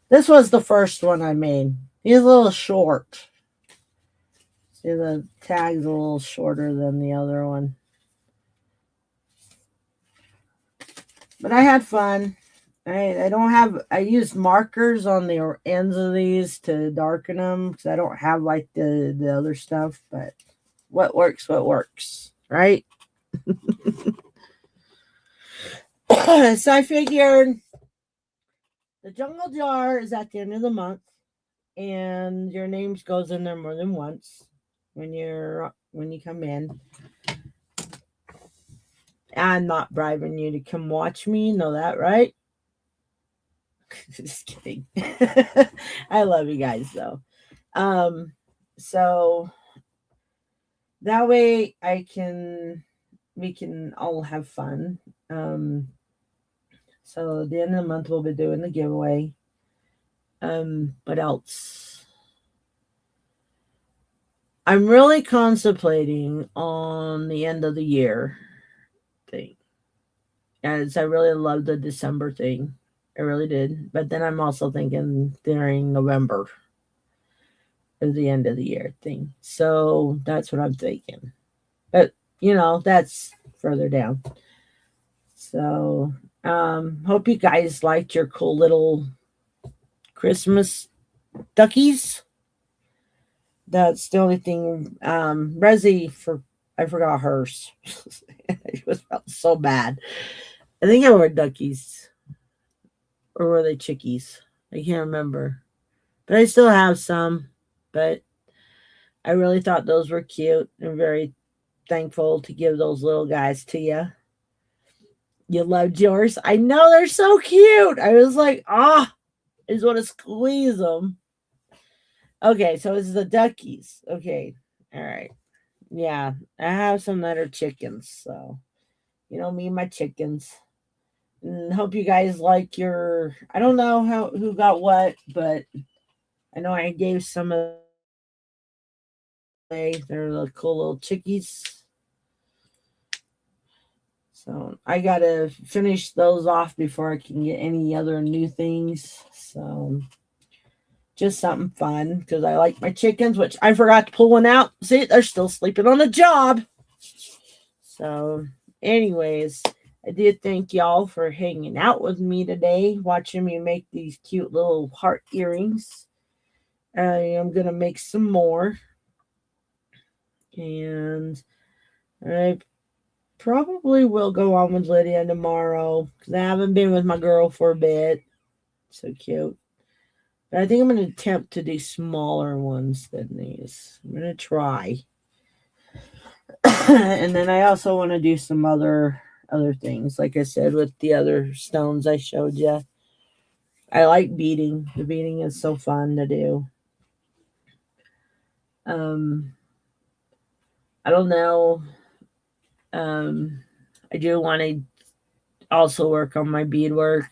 This was the first one I made. He's a little short. See, the tag's a little shorter than the other one. But I had fun. I don't have, I used markers on the ends of these to darken them because I don't have like the other stuff, but what works, right? So I figured the jungle jar is at the end of the month and your names goes in there more than once when you come in. I'm not bribing you to come watch me, know that, right? Just kidding. I love you guys though. So that way we can all have fun. So at the end of the month we'll be doing the giveaway. What else? I'm really contemplating on the end of the year thing. As I really love the December thing. I really did. But then I'm also thinking during November is the end of the year thing. So that's what I'm thinking. But that's further down. So hope you guys liked your cool little Christmas duckies. That's the only thing. Resi I forgot hers. It was so bad. I think I were duckies. Or were they chickies? I can't remember. But I still have some. But I really thought those were cute and very thankful to give those little guys to you. You loved yours? I know they're so cute. I was like, I just want to squeeze them. Okay, so it's the duckies. Okay, all right. Yeah, I have some that are chickens. So, me and my chickens. And hope you guys like your. I don't know who got what, but I know I gave some of. They're the cool little chickies. So I gotta finish those off before I can get any other new things. So just something fun because I like my chickens, which I forgot to pull one out. See, they're still sleeping on the job. So, anyways, I did thank y'all for hanging out with me today, watching me make these cute little heart earrings. I'm gonna make some more, and I probably will go on with Lydia tomorrow because I haven't been with my girl for a bit. So cute. But I think I'm going to attempt to do smaller ones than these. I'm going to try. And then I also want to do some other things. Like I said, with the other stones I showed you. I like beading. The beading is so fun to do. I don't know. I do want to also work on my beadwork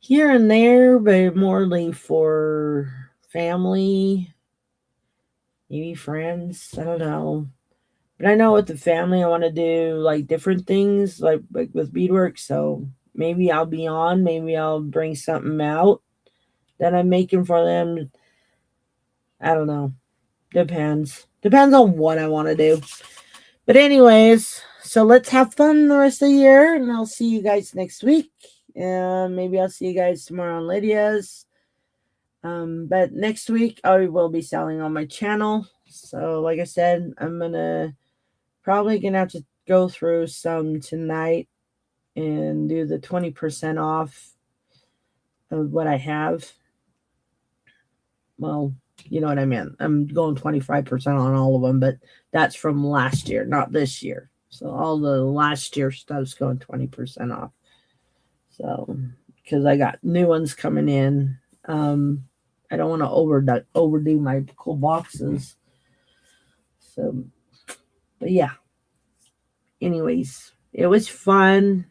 here and there, but morely for family, maybe friends. I don't know. But I know with the family, I want to do like different things, like with beadwork. So maybe I'll be on. Maybe I'll bring something out that I'm making for them. I don't know. Depends. Depends on what I want to do. But anyways, so let's have fun the rest of the year, and I'll see you guys next week. Maybe I'll see you guys tomorrow on Lydia's. But next week I will be selling on my channel. So like I said, I'm probably gonna have to go through some tonight and do the 20% off of what I have. Well, you know what I mean. I'm going 25% on all of them, but that's from last year, not this year. So all the last year stuff's going 20% off. So because I got new ones coming in. I don't want to overdo my cool boxes. So But yeah. Anyways, it was fun.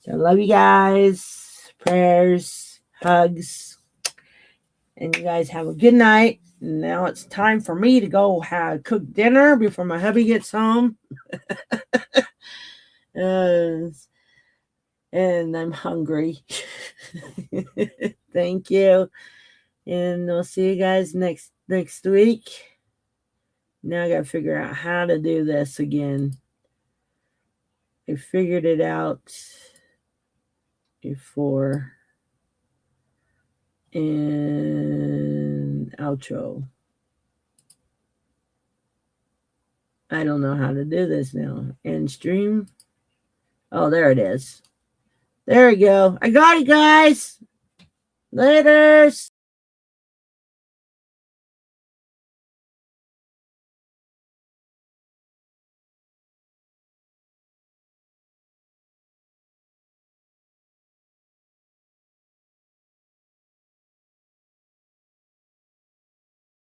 So I love you guys. Prayers, hugs. And you guys have a good night. Now it's time for me to go cook dinner before my hubby gets home. And I'm hungry. Thank you. And we'll see you guys next week. Now I got to figure out how to do this again. I figured it out before. And outro. I don't know how to do this now. End stream. Oh, there it is. There we go. I got it, guys. Laters.